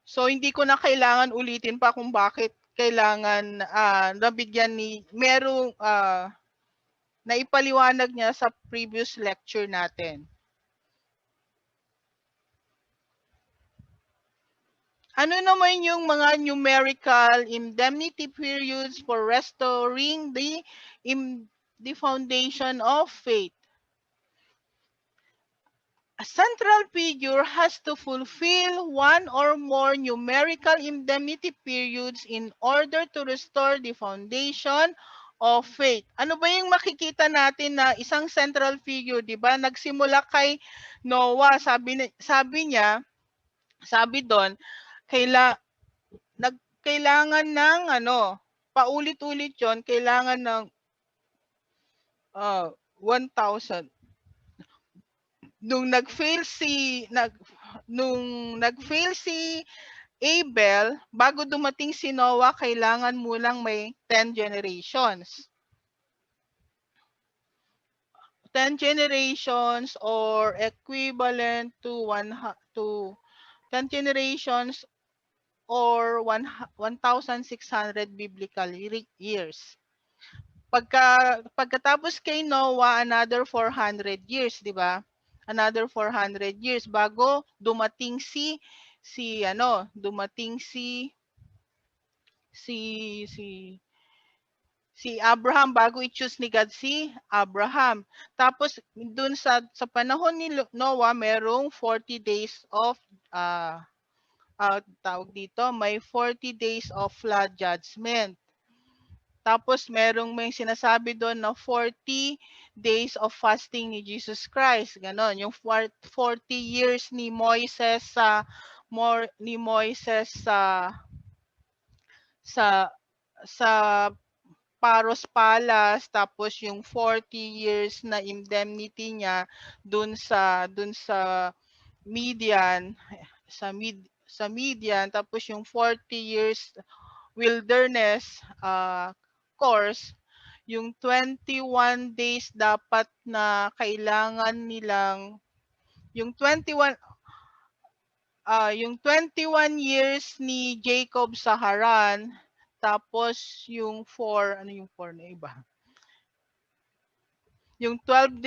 So, hindi ko na kailangan ulitin pa kung bakit kailangan nabigyan merong naipaliwanag niya sa previous lecture natin. Ano naman yung mga numerical indemnity periods for restoring the foundation of faith? A central figure has to fulfill one or more numerical indemnity periods in order to restore the foundation of faith. Ano ba yung makikita natin na isang central figure, 'di ba? Nagsimula kay Noah, sabi doon, kailangan ng paulit-ulit 'yon, kailangan ng 1,000. Nung nag-fail si Abel, bago dumating si Noah, kailangan munang may 10 generations. 10 generations or equivalent to 10 generations or 1,600 biblical years. Pagkatapos kay Noah, another 400 years, di ba? Another 400 years bago dumating si Abraham, bago i-choose ni God si Abraham. Tapos dun sa panahon ni Noah, merong 40 days of tawag dito, may 40 days of flood judgment. Tapos may sinasabi doon na 40 days of fasting ni Jesus Christ. Ganon, yung 40 years ni Moises sa Paros Palace, tapos yung 40 years na indemnity niya doon sa Midian, sa Midian, tapos yung 40 years wilderness course, yung 21 days dapat na kailangan nilang yung 21 years ni Jacob sa Haran, tapos yung 4 na iba? Yung 12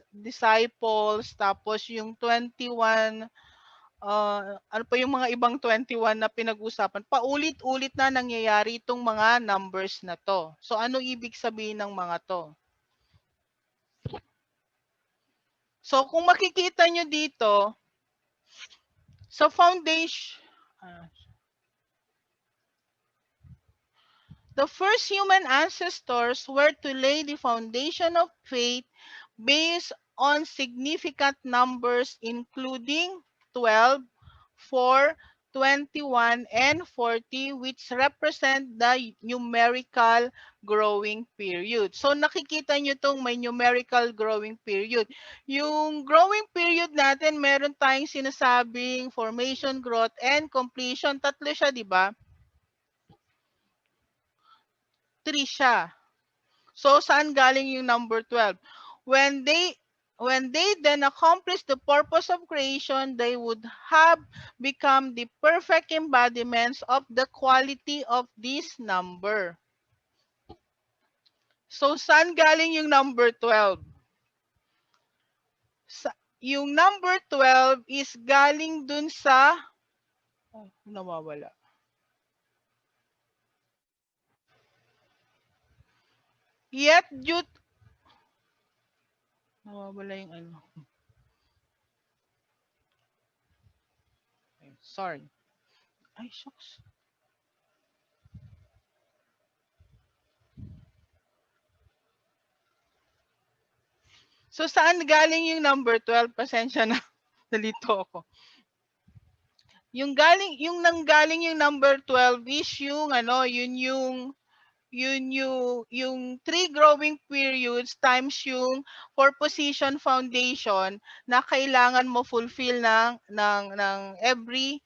disciples, tapos yung 21 ano pa yung mga ibang 21 na pinag-usapan, paulit-ulit na nangyayari itong mga numbers na to. So ano ibig sabihin ng mga to? So kung makikita nyo dito, sa foundation, the first human ancestors were to lay the foundation of faith based on significant numbers including 12, 4, 21, and 40, which represent the numerical growing period. So nakikita nyo itong may numerical growing period. Yung growing period natin, meron tayong sinasabing formation, growth, and completion. Tatlo siya, di ba? 3 siya. So saan galing yung number 12? When when they then accomplish the purpose of creation, they would have become the perfect embodiments of the quality of this number. So, saan galing yung number 12? Yung number 12 is galing dun sa... Oh, nawawala. Yet due... Nawawala yung ano. Sorry. Ay, shucks. So, saan galing yung number 12? Pasensya na. Nalito ako. Yung nanggaling yung number 12 is yung ano, yung 3 growing periods times yung 4 position foundation na kailangan mo fulfill ng every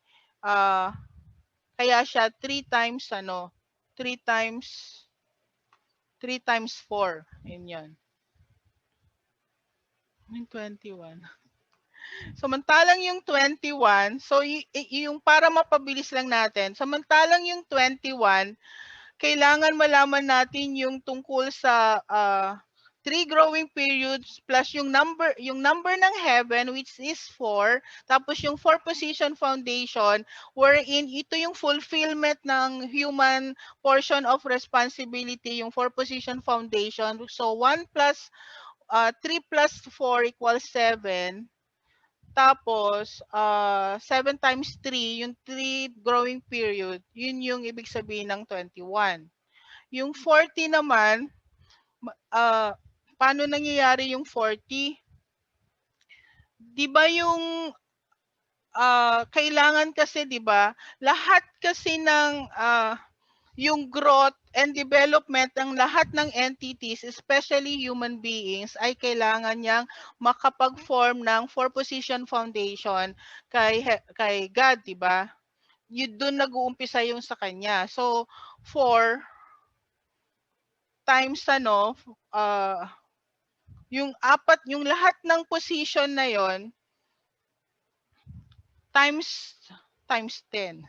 kaya siya 3 times 3 times 4. Yun. Yung 21. Samantalang yung 21, so yung para mapabilis lang natin, samantalang yung 21, kailangan malaman natin yung tungkol sa 3 growing periods plus yung number ng heaven which is 4, tapos yung 4 position foundation wherein ito yung fulfillment ng human portion of responsibility, yung 4 position foundation. So 1 plus 3 plus 4 equals 7. Tapos, 7 times 3, yung 3 growing period, yun yung ibig sabihin ng 21. Yung 40 naman, paano nangyayari yung 40? Di ba yung kailangan kasi, di ba, lahat kasi ng yung growth and development ng lahat ng entities, especially human beings, ay kailangan niyang makapag-form ng 4 position foundation kay God, di ba? Yun doon nag-uumpisa yung sa kanya. So 4 times yung lahat ng position na yon times 10.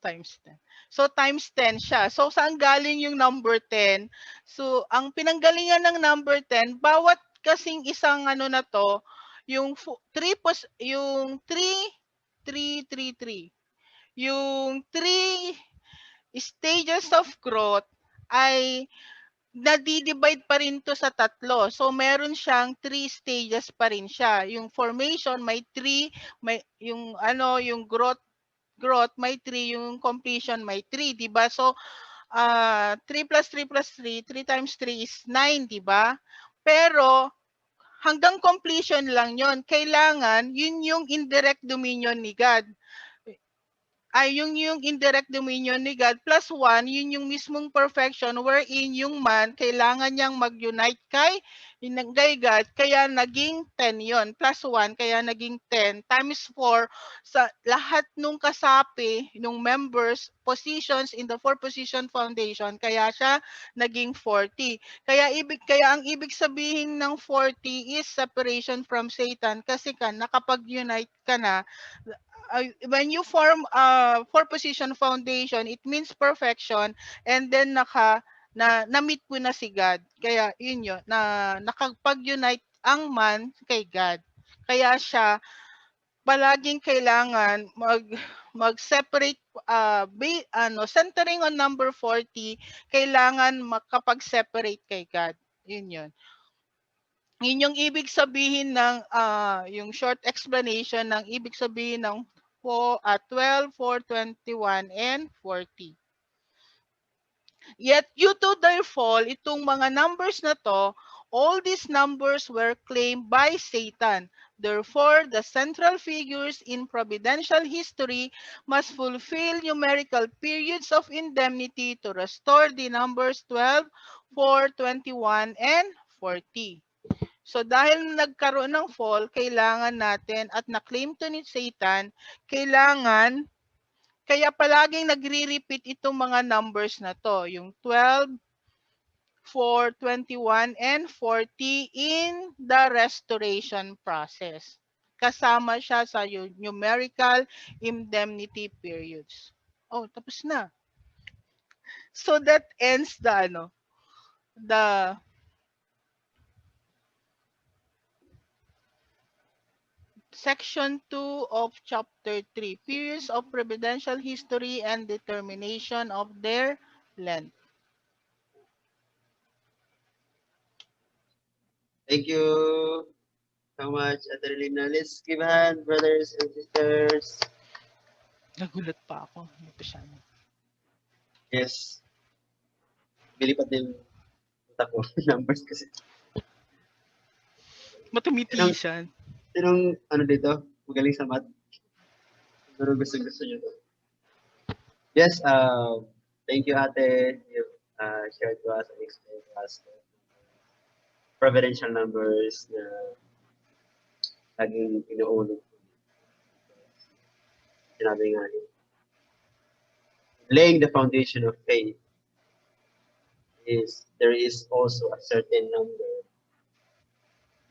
Times 10. So, times 10 siya. So, saan galing yung number 10? So, ang pinanggalingan ng number 10, bawat kasing isang na to, yung 3, yung 3, 3, 3, 3. Yung 3 stages of growth ay nadi-divide pa rin to sa tatlo. So, meron siyang 3 stages pa rin siya. Yung formation may 3, may yung yung growth may 3, yung completion may 3, di ba? So 3 plus 3 plus 3, 3 times 3 is 9, di ba? Pero hanggang completion lang yon. Kailangan yun yung indirect dominion ni God. Ay yung indirect dominion ni God plus 1, yun yung mismong perfection wherein yung man kailangan niyang mag-unite kay God, kaya naging 10 yon plus 1, kaya naging 10 times 4 sa lahat nung kasapi nung members positions in the 4 position foundation, kaya siya naging 40. Kaya ang ibig sabihin ng 40 is separation from Satan, kasi nakapag-unite ka na. When you form a 4 position foundation, it means perfection, and then na-meet mo na si God. Kaya yun na nakapag-unite ang man kay God. Kaya siya palaging kailangan mag-separate centering on number 40, kailangan makapag-separate kay God. Yun. Yun yung ibig sabihin ng yung short explanation ng ibig sabihin ng 12, 4, 21, and 40. Yet due to their fall, itong mga numbers na to, all these numbers were claimed by Satan. Therefore, the central figures in providential history must fulfill numerical periods of indemnity to restore the numbers 12, 4, 21, and 40. So dahil nagkaroon ng fall, kailangan natin at na-claim to ni Satan, kaya palaging nagre-repeat itong mga numbers na to, yung 12, for 21 and 40 in the restoration process. Kasama siya sa numerical indemnity periods. Oh, tapos na. So that ends the Section 2 of Chapter 3, Periods of Providential History and Determination of their Length. Thank you so much, Adelina. Let's give a hand, brothers and sisters. Nagulat pa ako. Hindi pa siya. Yes. Bilipat din ako numbers kasi. Matumitisan. Sinong ano dito? Magaling sa math? Pero gusto nyo to. Yes, thank you, ate. You shared to us and explained to us the providential numbers na laging inuulit. Sinabi nga niyo. Laying the foundation of faith is there is also a certain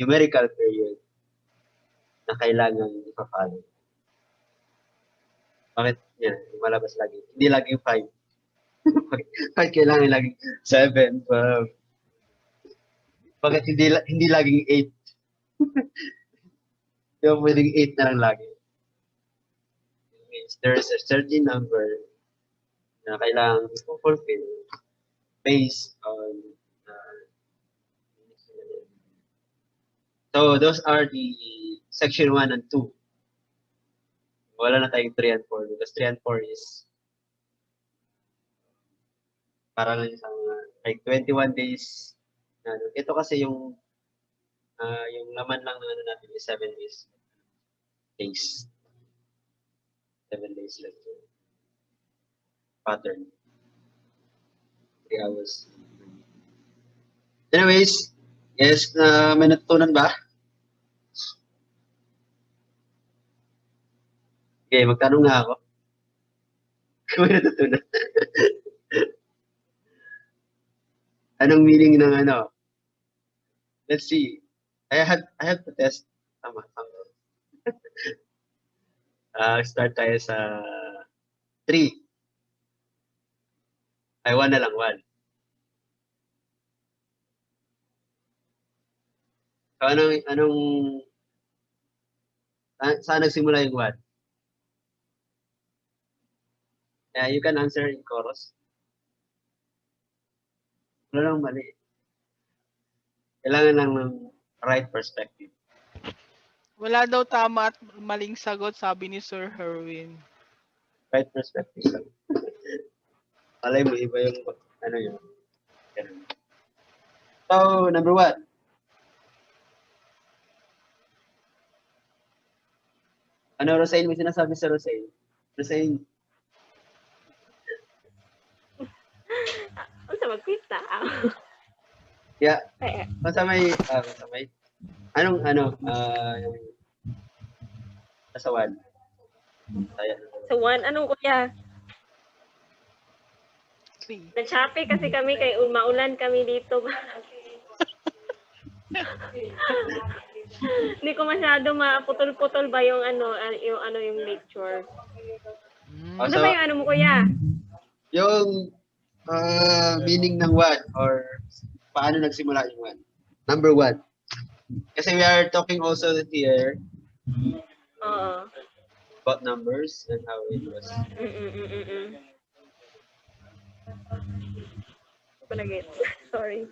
numerical period na kailangan ipapalo. Bakit yan? Malabas lagi. Hindi laging 5. Bakit kailangan laging 7, 12? Bakit hindi laging 8? Di ba pwedeng 8 na lang lagi? It means there is a certain number na kailangan i-fulfill based on so those are the section 1 and 2. Wala na tayong 3 and 4 because 3 and 4 is parang isang like 21 days. Ito kasi yung laman lang ng ano natin is 7 days. 7 days like pattern. 3 hours. Anyways, yes, may natutunan ba? Okay, magtanong nga ako. May natutunan. Anong meaning ng ano? Let's see. I have to test. Tama. Start tayo sa 3. Ay, 1 na lang, 1. So, saan nagsimula yung 1? Yeah, you can answer in chorus. Wala lang mali. Kailangan lang ng right perspective. Wala daw tama at maling sagot, sabi ni Sir Herwin. Right perspective lang. Alay mo, iba yung ano yun. So, number 1. Ano, Rosaine? May sinasabi sa Rosaine? Rosaine? Ano sa magpita? Yeah. Ay, Masamay. Anong, yung nasa 1? so one, anong kuya? 3. Nag-shopping kasi kami kay maulan kami dito. Hindi ko masyado maputol-putol ba yung yung lecture. Ano So, ba yung ano mo kuya? yung meaning ng 1 or paano nagsimula yung 1. Number 1. Kasi we are talking also here Oo. about numbers and how it was. Hindi ko na-get. Sorry.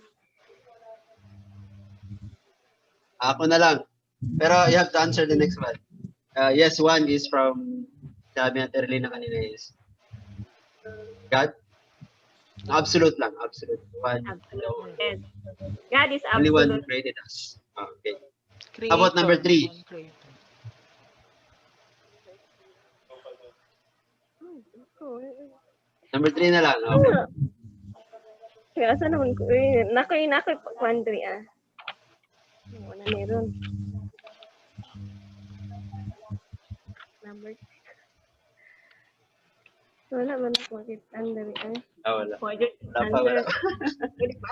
Ako na lang. Pero you have to answer the next one. Yes, 1 is from, sabi natin early na kanina is God. Absolute lang. Absolute. 1. Absolute. Yes. God is Only one absolute. created us. Okay. Creator. How about number 3? Number 3 na lang. Okay. Kaya saan naman ko? Nakoy country Wala meron. Number Wala man ako makita. Ang dami. Ay, Wala. wala. Wala. Pwede ba?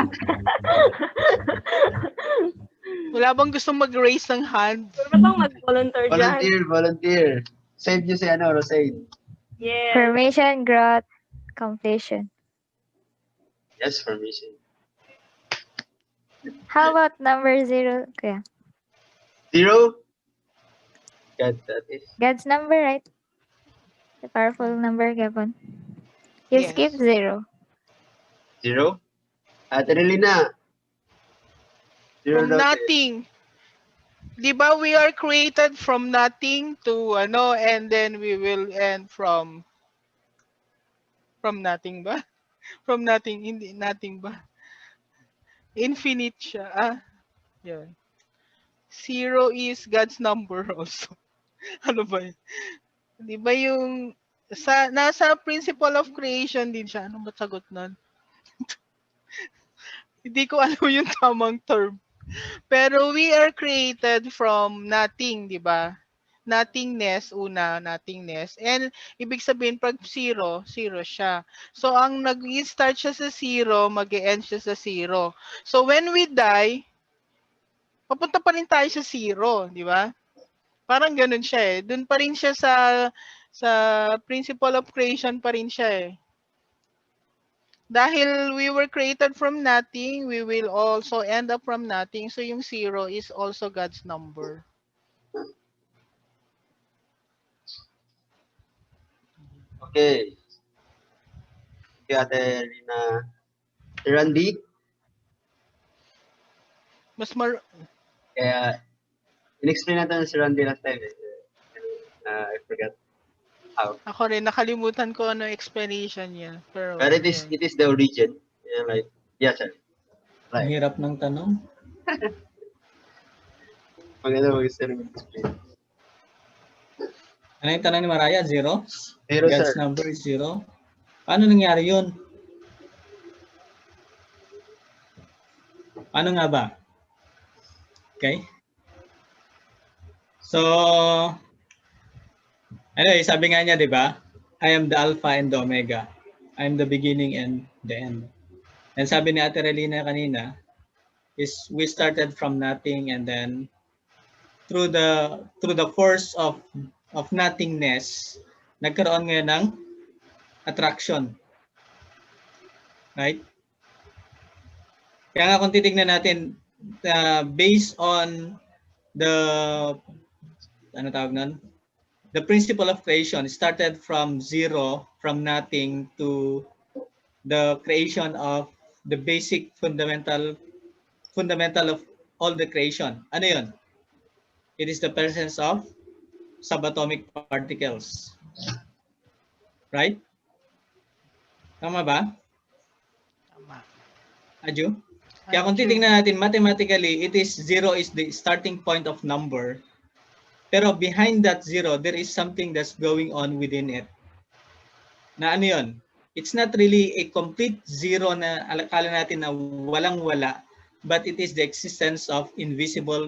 Wala bang gustong mag-raise ng hand? Pwede bang mag-volunteer dyan? Volunteer. Save nyo si Rosade. Yes. Formation, growth, completion. Yes, formation. How about number 0? Kuya? 0. God, that is. God's number, right? The powerful number, Gabon. You Yes. skip 0. 0. Ate Relina. 0 From daw. nothing. Di ba we are created from nothing to and then we will end from nothing ba? From nothing, hindi nothing ba? Infinite siya. Yun. 0 is God's number also. Ano ba yun? Di ba yung nasa principle of creation din siya. Ano ba sagot nun? Hindi ko alam yung tamang term. Pero we are created from nothing, di ba? Nothingness, nothingness. And ibig sabihin, pag 0, 0 siya. So, ang nag-start siya sa 0, mag-end siya sa 0. So, when we die, papunta pa rin tayo sa 0, di ba? Parang ganun siya eh. Doon pa rin siya sa principle of creation pa rin siya eh. Dahil we were created from nothing, we will also end up from nothing. So yung 0 is also God's number. Okay. Okay, Ate Relina. Randy. Kaya, in-explain natin si Randy last time eh. I forgot how. Ako rin, nakalimutan ko ano explanation niya. Pero But it is the origin. Yeah, like, yes, sir. Ang Right. hirap ng tanong. Maganda mag-gusto rin explain. Ano yung tanong ni Maraya? 0? 0, God's sir. number is 0. Paano nangyari yun? Ano nga ba? Okay. So, anyway, sabi nga niya, di ba? I am the Alpha and the Omega. I am the beginning and the end. And sabi ni Ate Relina kanina, is we started from nothing and then through the force of nothingness, nagkaroon ngayon ng attraction. Right? Kaya nga kung titignan natin, based on the the principle of creation started from 0, from nothing to the creation of the basic fundamental of all the creation. Ano yun? It is the presence of subatomic particles. Right? Tama ba? Tama. Adyo? Kaya kung titingnan natin, mathematically, it is 0 is the starting point of number. Pero behind that 0, there is something that's going on within it. Na ano yun? It's not really a complete 0 na akala natin na walang-wala, but it is the existence of invisible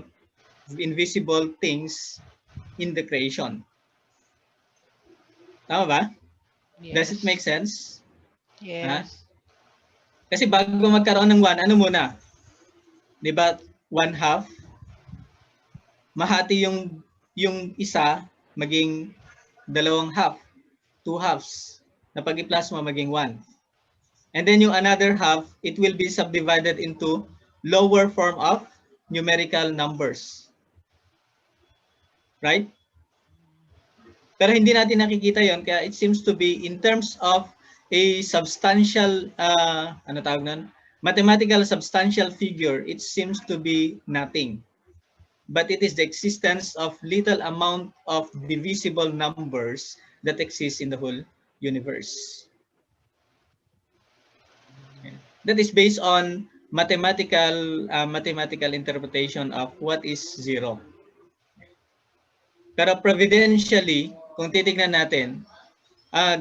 things in the creation. Tama ba? Yes. Does it make sense? Yes. Kasi bago magkaroon ng 1, ano muna? Di ba 1/2? Mahati yung isa maging 2 half, 2 halves. Na pag i-plus mo maging 1. And then yung another half, it will be subdivided into lower form of numerical numbers. Right? Pero hindi natin nakikita yon, kaya it seems to be in terms of a substantial, mathematical substantial figure, it seems to be nothing. But it is the existence of little amount of divisible numbers that exist in the whole universe. That is based on mathematical interpretation of what is 0. Pero providentially, kung titignan natin,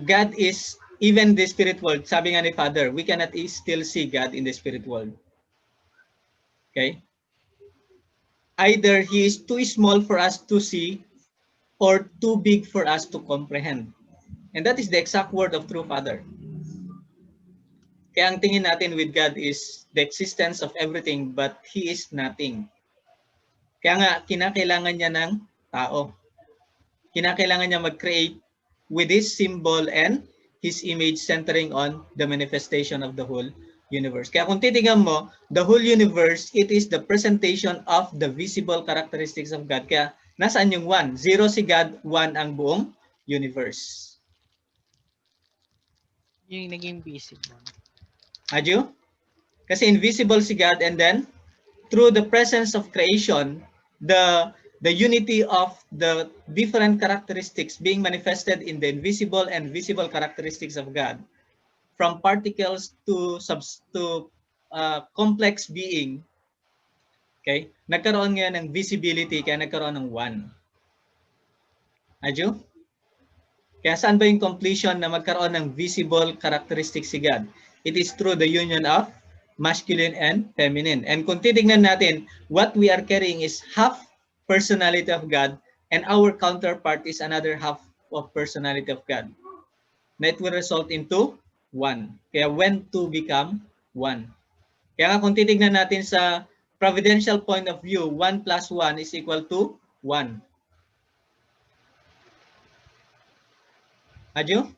God is even the spirit world. Sabi nga ni Father, we cannot still see God in the spirit world. Okay? Either He is too small for us to see or too big for us to comprehend. And that is the exact word of true Father. Kaya ang tingin natin with God is the existence of everything but He is nothing. Kaya nga, kinakailangan niya ng tao. Kinakailangan niya mag-create with His symbol and His image centering on the manifestation of the whole universe. Kaya kung titingnan mo, the whole universe, it is the presentation of the visible characteristics of God. Kaya nasaan yung 1? 0 si God, 1 ang buong universe. Yung naging visible. Adyo? Kasi invisible si God, and then through the presence of creation, the unity of the different characteristics being manifested in the invisible and visible characteristics of God, from particles to complex being, okay? Nagkaroon ngayon ng visibility, kaya nagkaroon ng 1. Adyo? Kaya saan ba yung completion na magkaroon ng visible characteristics si God? It is through the union of masculine and feminine. And kung titignan natin, what we are carrying is half personality of God and our counterpart is another half of personality of God. That will result into 1. Kaya when 2 become 1. Kaya nga kung titignan natin sa providential point of view, 1 plus 1 is equal to 1. Adyo?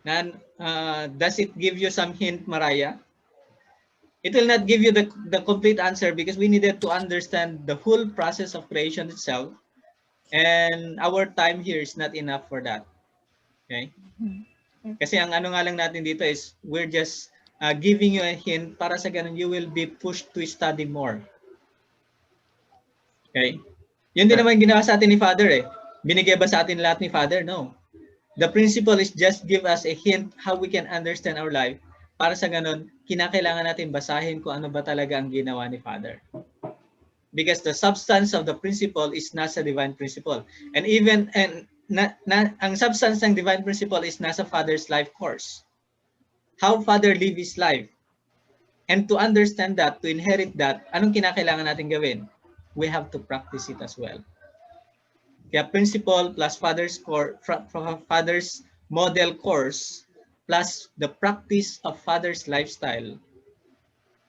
Does it give you some hint, Mariah? It will not give you the complete answer because we needed to understand the whole process of creation itself. And our time here is not enough for that. Okay? Kasi ang ano nga lang natin dito is we're just giving you a hint para sa ganun you will be pushed to study more. Okay? Yun din naman ginawa sa atin ni Father eh. Binigay ba sa atin lahat ni Father? No. The principle is just give us a hint how we can understand our life. Para sa ganun, kinakailangan natin basahin kung ano ba talaga ang ginawa ni Father. Because the substance of the principle is nasa divine principle. And even ang substance ng divine principle is nasa Father's life course. How Father live his life. And to understand that, to inherit that, anong kinakailangan natin gawin? We have to practice it as well. Kaya principle plus Father's model course plus the practice of Father's lifestyle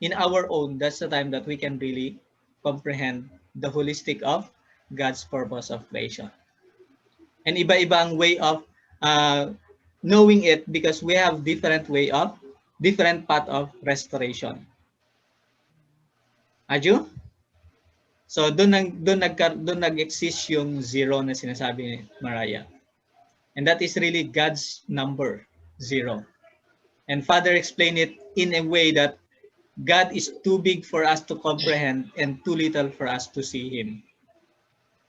in our own, that's the time that we can really comprehend the holistic of God's purpose of creation. And iba-iba ang way of knowing it because we have different path of restoration. Adyo? So doon nag-exist yung 0 na sinasabi ni Mariah. And that is really God's number, 0. And Father explained it in a way that God is too big for us to comprehend and too little for us to see Him.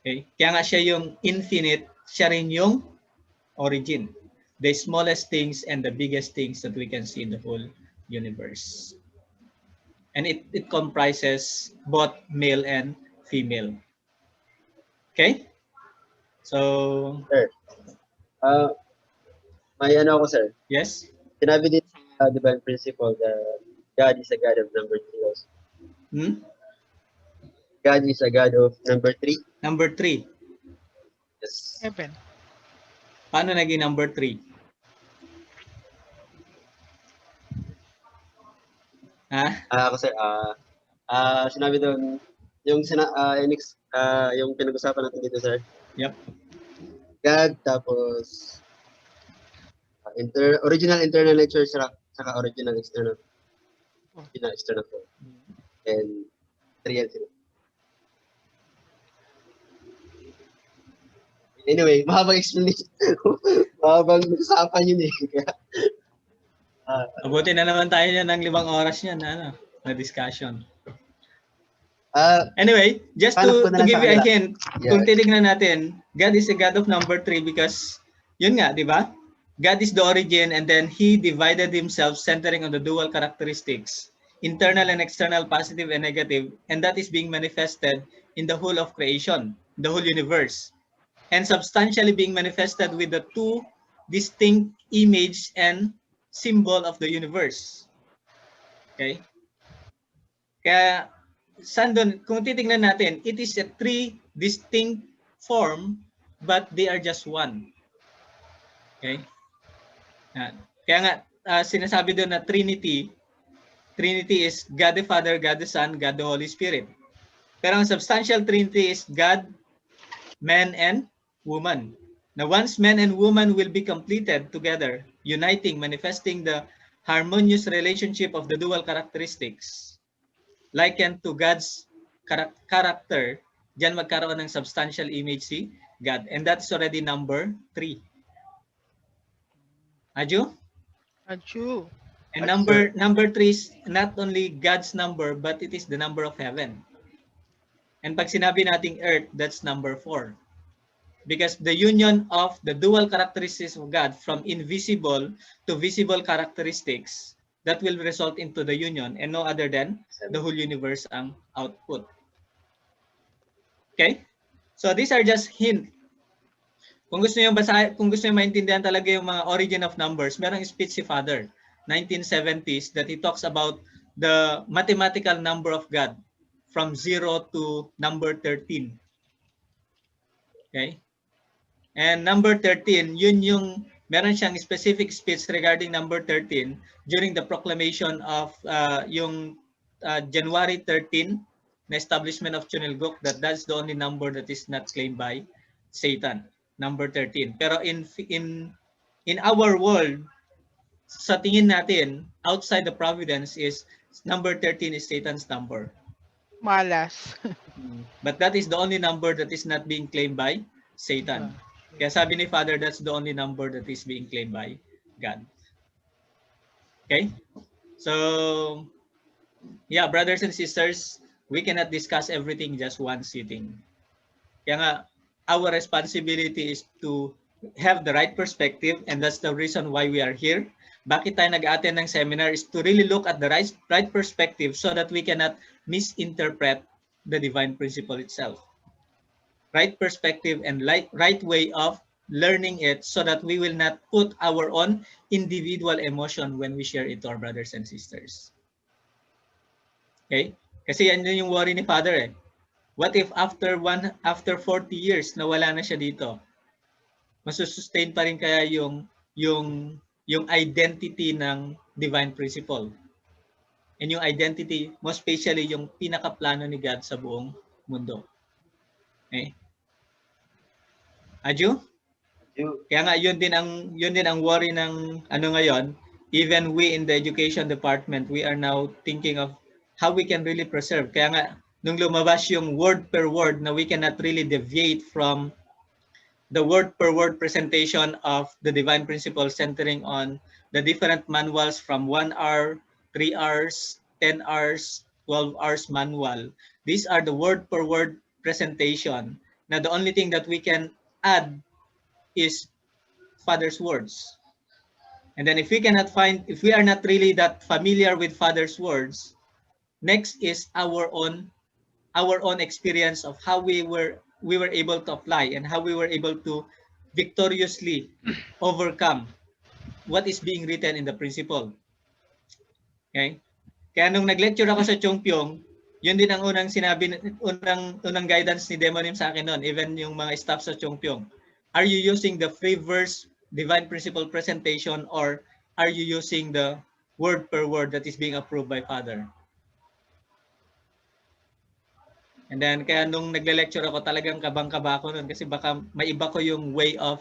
Okay? Kaya nga siya yung infinite, siya rin yung origin. The smallest things and the biggest things that we can see in the whole universe. And it comprises both male and female. Okay? So, Sir, may ano ako, sir. yes? Sinabi din sa divine principle that God is a God of number 3 also. God is a God of number 3. Number 3. Yes. 7. Paano naging number 3? Ha? Ako, sir, sinabi doon, yung pinag-usapan natin dito, sir. Yep. God, tapos original internal nature, saka original external. Original external po. And 3 yan sila. Anyway, mahabang explanation. Mahabang usapan yun eh. Abuti na naman tayo niyan ng 5 oras niyan na discussion. Anyway, just to give you a hint, kung titignan natin, God is a God of number 3 because, yun nga, di ba? God is the origin and then He divided Himself centering on the dual characteristics, internal and external, positive and negative, and that is being manifested in the whole of creation, the whole universe, and substantially being manifested with the 2 distinct image and symbol of the universe. Okay? Kaya, sandon, kung titingnan natin, it is a 3 distinct form, but they are just 1. Okay? Yan. Kaya nga, sinasabi doon na Trinity is God the Father, God the Son, God the Holy Spirit. Pero ang substantial Trinity is God, man, and woman. Now, once man and woman will be completed together, uniting, manifesting the harmonious relationship of the dual characteristics, likened to God's character, diyan magkaroon ng substantial image si God. And that's already number 3. Aju? Achoo. And Yes, number 3 is not only God's number, but it is the number of heaven. And pag sinabi nating earth, that's number 4. Because the union of the dual characteristics of God from invisible to visible characteristics, that will result into the union and no other than the whole universe ang output. Okay? So these are just hint. Kung gusto niyo basahin, kung gusto niyo maintindihan talaga yung mga origin of numbers, merong speech si Father, 1970s, that he talks about the mathematical number of God from 0 to number 13. Okay? And number 13, yun yung meron siyang specific speech regarding number 13 during the proclamation of yung January 13 na establishment of Chunilgok, that's the only number that is not claimed by Satan, number 13. Pero in our world, sa tingin natin, outside the providence is number 13 is Satan's number. Malas. But that is the only number that is not being claimed by Satan. Kaya sabi ni Father, that's the only number that is being claimed by God. Okay? So, yeah, brothers and sisters, we cannot discuss everything just one sitting. Kaya nga, our responsibility is to have the right perspective, and that's the reason why we are here. Bakit tayo nag-attend ng seminar is to really look at the right perspective so that we cannot misinterpret the divine principle itself. Right perspective and right way of learning it so that we will not put our own individual emotion when we share it to our brothers and sisters. Okay? Kasi yan yung worry ni Father eh. What if after 40 years nawala na siya dito? Masusustain pa rin kaya yung identity ng divine principle? And yung identity, most especially yung pinakaplano ni God sa buong mundo. Okay? Aju? Kaya nga yun din ang worry ng ano ngayon, even we in the education department, we are now thinking of how we can really preserve. Kaya nga nung lumabas yung word per word na we cannot really deviate from the word per word presentation of the divine principle centering on the different manuals from 1 hour, 3 hours, 10 hours, 12 hours manual. These are the word per word presentation. Now the only thing that we can add is Father's words. And then if we are not really that familiar with Father's words, next is our own experience of how we were able to apply and how we were able to victoriously overcome what is being written in the principle. Okay? Kaya nung nag-lecture ako sa Chongpyong, yun din ang unang sinabi, unang guidance ni Demonim sa akin noon, even yung mga staff sa Chongpyong. Are you using the free verse divine principle presentation or are you using the word per word that is being approved by Father? And then kaya nung nagle-lecture ako, talagang kabang-kaba ako noon kasi baka maiba ko yung way of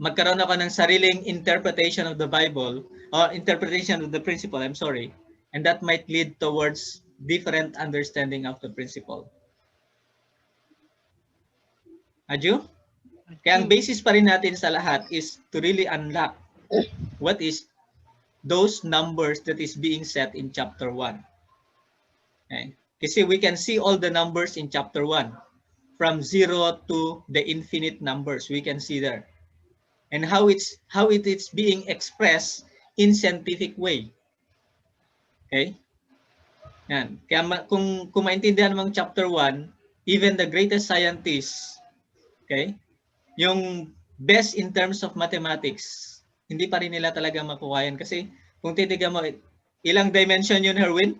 magkaroon ako ng sariling interpretation of the Bible or interpretation of the principle, I'm sorry. And that might lead towards different understanding of the principle. Aju? Kaya ang basis pa rin natin sa lahat is to really unlock what is those numbers that is being set in chapter 1. Okay? Kasi we can see all the numbers in chapter 1 from 0 to the infinite numbers. We can see there. And how it is being expressed in scientific way. Okay? Yan. Kaya kung maintindihan mo ang chapter 1, even the greatest scientists, okay, yung best in terms of mathematics, hindi pa rin nila talaga makuha yan. Kasi kung titignan mo, ilang dimension yun, Herwin?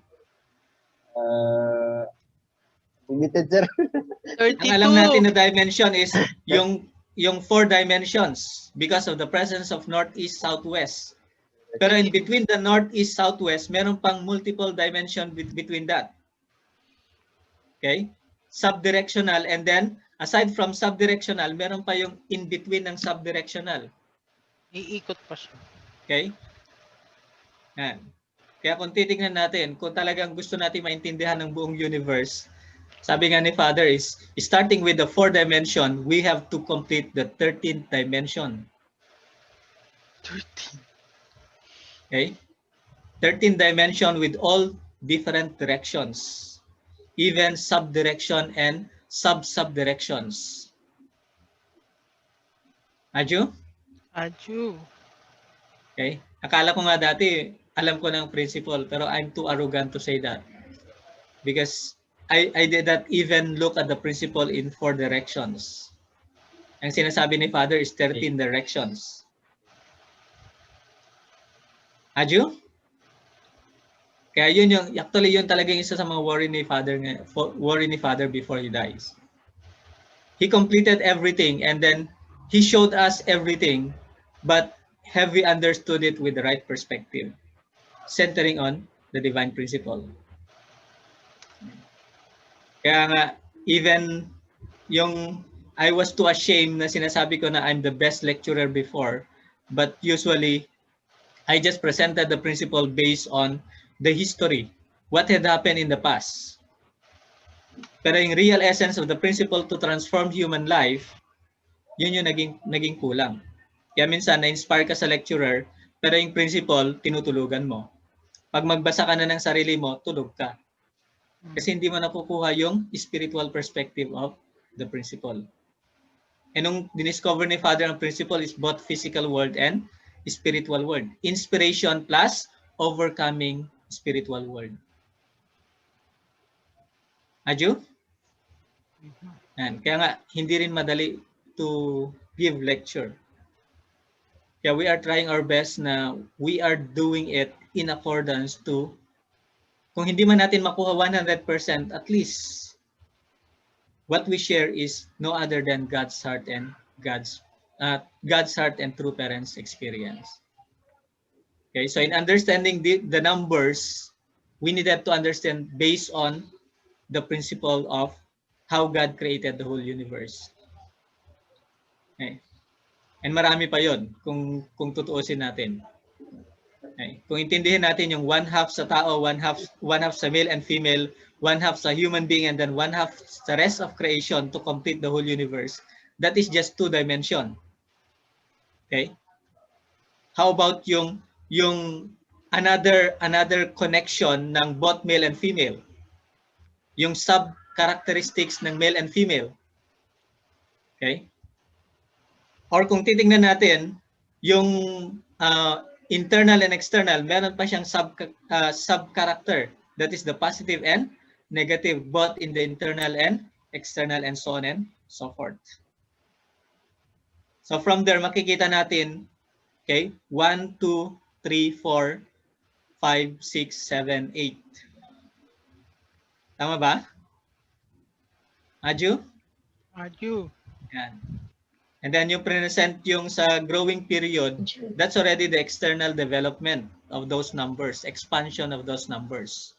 Limited, sir. 32. Ang alam natin na dimension is yung 4 dimensions because of the presence of northeast, southwest. Pero in between the northeast, southwest, meron pang multiple dimension between that. Okay? Subdirectional, and then aside from subdirectional, meron pa yung in between ng subdirectional. Iikot pa siya. Okay? Yan. Kaya kung titingnan natin, kung talagang gusto natin maintindihan ng buong universe, sabi nga ni Father is, starting with the 4 dimension, we have to complete the 13th dimension. 13. Okay? 13th dimension with all different directions, even subdirection and sub-subdirections. Aju? Adju. Okay? Akala ko nga dati, alam ko ng principle, pero I'm too arrogant to say that. Because I did not even look at the principle in 4 directions. Ang sinasabi ni Father is 13 directions. Aju? Kaya yun yung, actually yun talaga yung isa sa mga worry ni Father before he dies. He completed everything and then he showed us everything, but have we understood it with the right perspective, centering on the divine principle. Kaya nga, even yung I was too ashamed na sinasabi ko na I'm the best lecturer before, but usually I just presented the principle based on the history, what had happened in the past. Pero yung real essence of the principle to transform human life, yun yung naging kulang. Kaya minsan na-inspire ka sa lecturer, pero yung principle, tinutulugan mo. Pag magbasa ka na ng sarili mo, tulog ka. Kasi hindi mo nakukuha yung spiritual perspective of the principle. And nung diniscover ni Father ang principle is both physical world and spiritual world. Inspiration plus overcoming spiritual world. Aju? Kaya nga, hindi rin madali to give lecture. Kaya we are trying our best na we are doing it in accordance to, kung hindi man natin makuha 100%, at least what we share is no other than God's heart and God's heart and true parents experience. Okay, so in understanding the numbers, we needed to understand based on the principle of how God created the whole universe. Okay. And marami pa yon kung tutuusin natin. Okay. Kung intindihin natin yung 1/2 sa tao, 1/2 sa male and female, 1/2 sa human being, and then 1/2 sa rest of creation to complete the whole universe, that is just 2 dimension. Okay? How about yung another connection ng both male and female? Yung sub-characteristics ng male and female. Okay? Or kung titingnan natin, yung internal and external, meron pa siyang sub-character. That is the positive and negative, both in the internal and external, and so on and so forth. So from there, makikita natin, okay, 1, 2, 3, 4, 5, 6, 7, 8. Tama ba? Aju? Adju. Yan. And then yung present yung sa growing period, that's already the external development of those numbers, expansion of those numbers.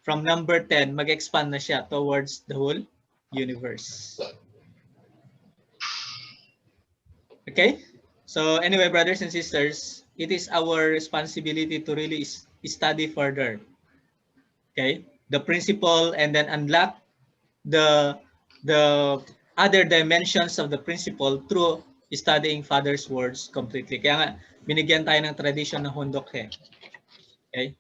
From number 10, mag-expand na siya towards the whole universe. Okay? So anyway, brothers and sisters, it is our responsibility to really study further. Okay? The principle, and then unlock the other dimensions of the principle through studying Father's words completely. Kaya nga, binigyan tayo ng tradition ng hundok eh. Okay?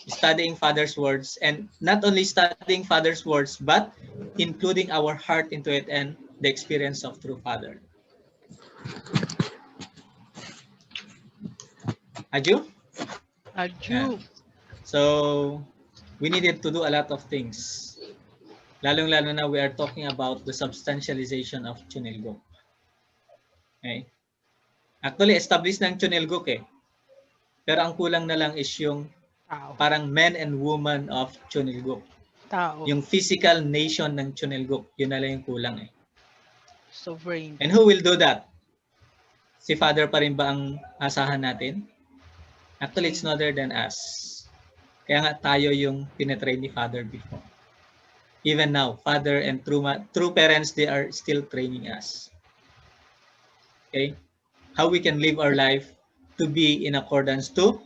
Studying Father's words, and not only studying Father's words, but including our heart into it and the experience of true Father. Aju? Adju. So, we needed to do a lot of things. Lalong-lalo na we are talking about the substantialization of Chunilgok. Okay? Actually, established ng Chunilgok eh. Pero ang kulang na lang is yung Tao. parang men and woman of Chunilgok. Tao. Yung physical nation ng Chunilgok, yun na lang yung kulang eh. Sovereignty. And who will do that? Si Father pa rin ba ang asahan natin? Actually, it's no other than us. Kaya nga tayo yung tinetrain ni Father before. Even now, Father and true parents, they are still training us. Okay? How we can live our life to be in accordance to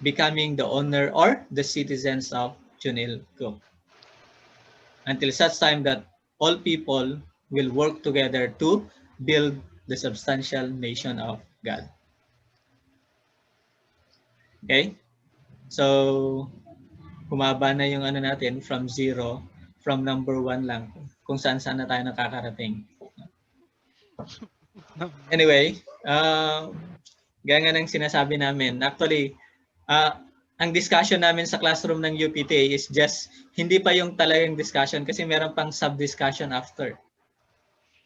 becoming the owner or the citizens of Chunilco. Until such time that all people will work together to build the substantial nation of God. Okay? So, humaba na yung ano natin from 0, from number 1 lang, kung saan-saan na tayo nakakarating. Anyway, gaya nga ng sinasabi namin, actually, ang discussion namin sa classroom ng UPTA is just, hindi pa yung talagang discussion kasi meron pang sub-discussion after.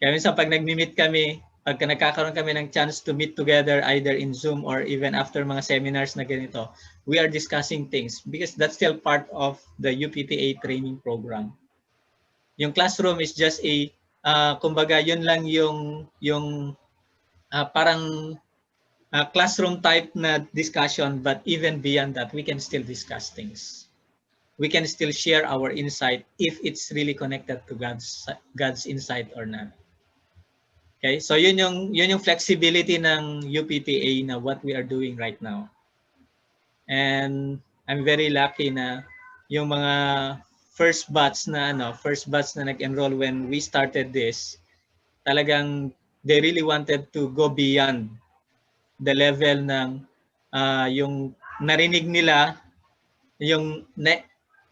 Kaya minsan pag nag-meet kami, pagka nagkakaroon kami ng chance to meet together either in Zoom or even after mga seminars na ganito, we are discussing things because that's still part of the UPTA training program. Yung classroom is just a, kumbaga yun lang yung parang classroom type na discussion, but even beyond that, we can still discuss things. We can still share our insight if it's really connected to God's insight or not. Okay, so yun yung flexibility ng UPTA na what we are doing right now. And I'm very lucky na yung mga first batch na nag-enroll when we started this, talagang they really wanted to go beyond the level ng yung narinig nila, yung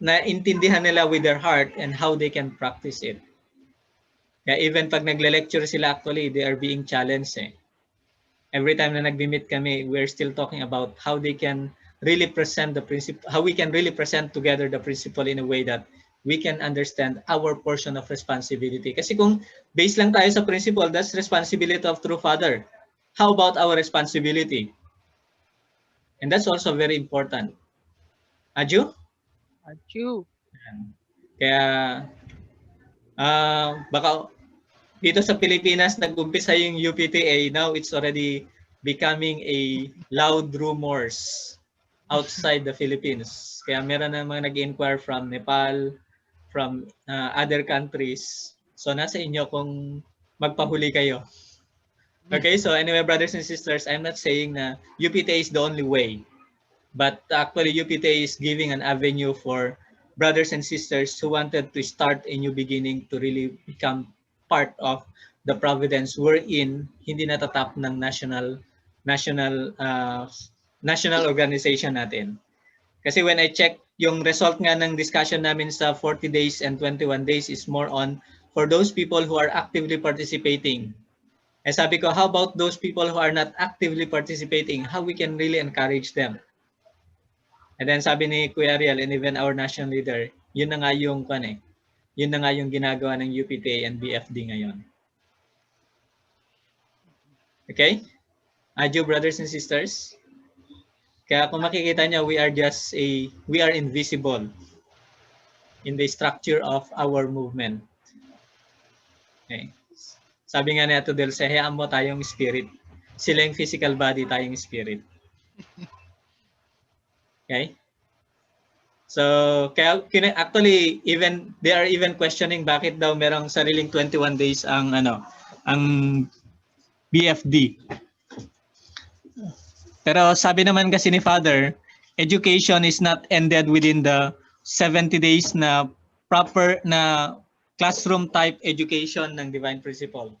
naintindihan nila with their heart and how they can practice it. Kaya even pag nagle-lecture sila, actually, they are being challenged. Every time na nag-meet kami, we're still talking about how they can really present the principle, how we can really present together the principle in a way that we can understand our portion of responsibility. Kasi kung base lang tayo sa principle, that's responsibility of true Father. How about our responsibility? And that's also very important. Aju? Aju. Kaya baka dito sa Pilipinas nag-umpisa yung UPTA, now it's already becoming a loud rumors outside the Philippines. Kaya meron na mga nag-inquire from Nepal, from other countries. So nasa inyo kung magpahuli kayo. Okay, so anyway, brothers and sisters, I'm not saying na UPTA is the only way. But actually, UPTA is giving an avenue for brothers and sisters who wanted to start a new beginning to really become part of the Providence wherein hindi natatap ng national organization natin. Kasi when I check yung result nga ng discussion namin sa 40 days and 21 days is more on for those people who are actively participating. Eh sabi ko, how about those people who are not actively participating? How we can really encourage them? And then sabi ni Kuya Ariel and even our national leader, yun na nga yung yun na nga yung ginagawa ng UPTA and BFD ngayon. Okay? Adyo, brothers and sisters. Kaya kung makikita nyo, we are invisible in the structure of our movement. Okay. Sabi nga ni Ato Del, hayaan mo tayong spirit. Sila yung physical body, tayong spirit. Okay? So, kaya actually even they are even questioning bakit daw merong sariling 21 days ang BFD. Pero sabi naman kasi ni Father, education is not ended within the 70 days na proper na classroom type education ng divine principle.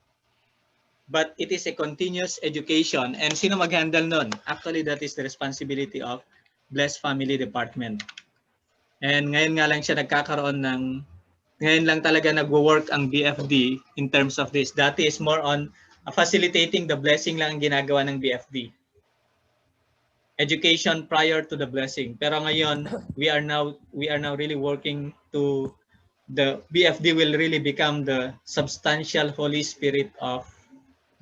But it is a continuous education, and sino mag-handle nun? Actually, that is the responsibility of Blessed Family Department. And ngayon nga lang siya ngayon lang talaga nagwo-work ang BFD in terms of this. Dati is more on facilitating the blessing lang ang ginagawa ng BFD. Education prior to the blessing. Pero ngayon, we are now really working to the BFD will really become the substantial Holy Spirit of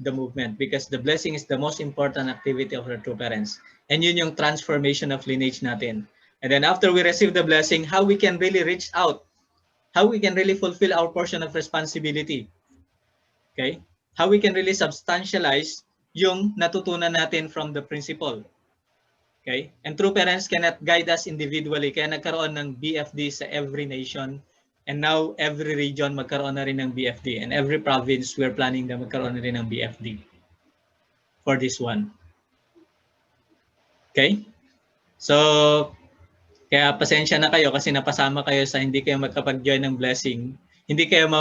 the movement because the blessing is the most important activity of our true parents. And yun yung transformation of lineage natin. And then after we receive the blessing, how we can really reach out, how we can really fulfill our portion of responsibility. Okay? how we can really substantialize yung natutunan natin from the principle. Okay? And true parents cannot guide us individually. Kaya nagkaroon ng BFD sa every nation. And now, every region magkaroon na rin ng BFD. And every province, we're planning na magkaroon na rin ng BFD for this one. Okay? So, kaya pasensya na kayo kasi napasama kayo sa hindi kayo makapag-join ng blessing. Hindi kayo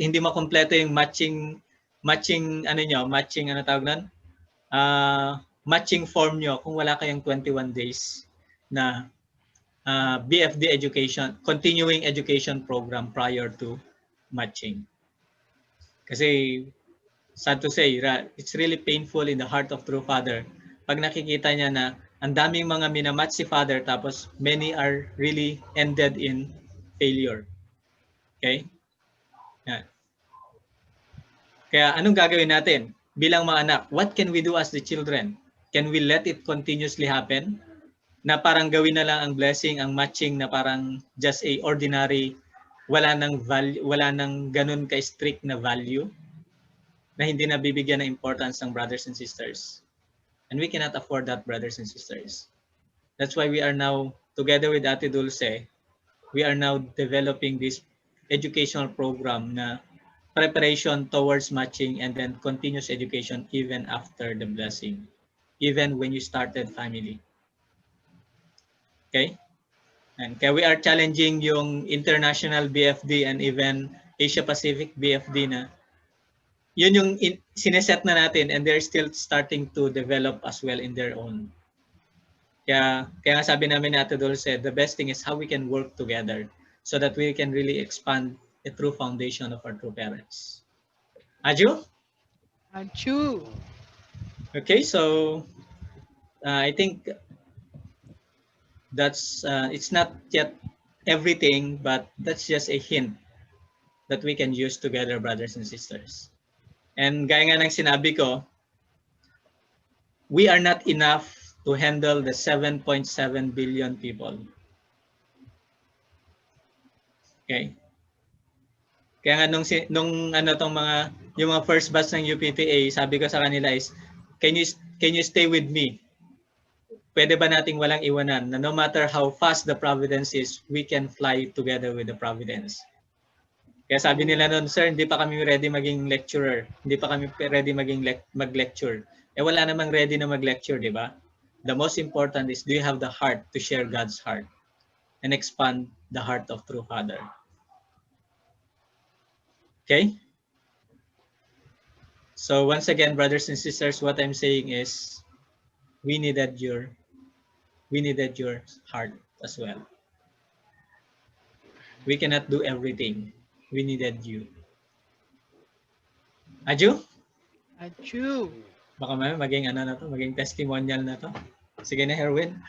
hindi makumpleto yung matching ano tawag nun? Matching form nyo kung wala kayong 21 days na BFD education, continuing education program prior to matching. Kasi sad to say, it's really painful in the heart of true father pag nakikita niya na ang daming mga minamatch si father tapos many are really ended in failure. Okay? Yan. Kaya anong gagawin natin bilang mga anak? What can we do as the children? Can we let it continuously happen? Na parang gawin na lang ang blessing, ang matching na parang just a ordinary, wala nang value, wala nang ganun ka-strict na value na hindi na bibigyan ng importance ng brothers and sisters. And we cannot afford that, brothers and sisters. That's why we are now, together with Ate Dulce, we are now developing this educational program na preparation towards matching and then continuous education even after the blessing, even when you started family. Okay? And kaya we are challenging yung international BFD and even Asia Pacific BFD na yun yung sineset na natin and they're still starting to develop as well in their own. Kaya nga sabi namin ni Ate Dulce, the best thing is how we can work together so that we can really expand the true foundation of our true parents. Aju? Achoo. Okay, so I think that's it's not yet everything, but that's just a hint that we can use together, brothers and sisters. And gaya nga ng sinabi ko, we are not enough to handle the 7.7 billion people. Okay? Kaya nga nung ano tong yung mga first batch ng UPTA, sabi ko sa kanila is, can you stay with me? Pwede ba nating walang iwanan na no matter how fast the Providence is, we can fly together with the Providence. Kaya sabi nila noon, sir, hindi pa kami ready maging lecturer. Hindi pa kami ready mag-lecture. Wala namang ready na mag-lecture, di ba? The most important is, do you have the heart to share God's heart and expand the heart of true Father? Okay? So once again, brothers and sisters, what I'm saying is, we needed your heart as well. We cannot do everything. We needed you. Aju? Achoo. Baka maging ano na to, maging testimonial na to. Sige na, Herwin.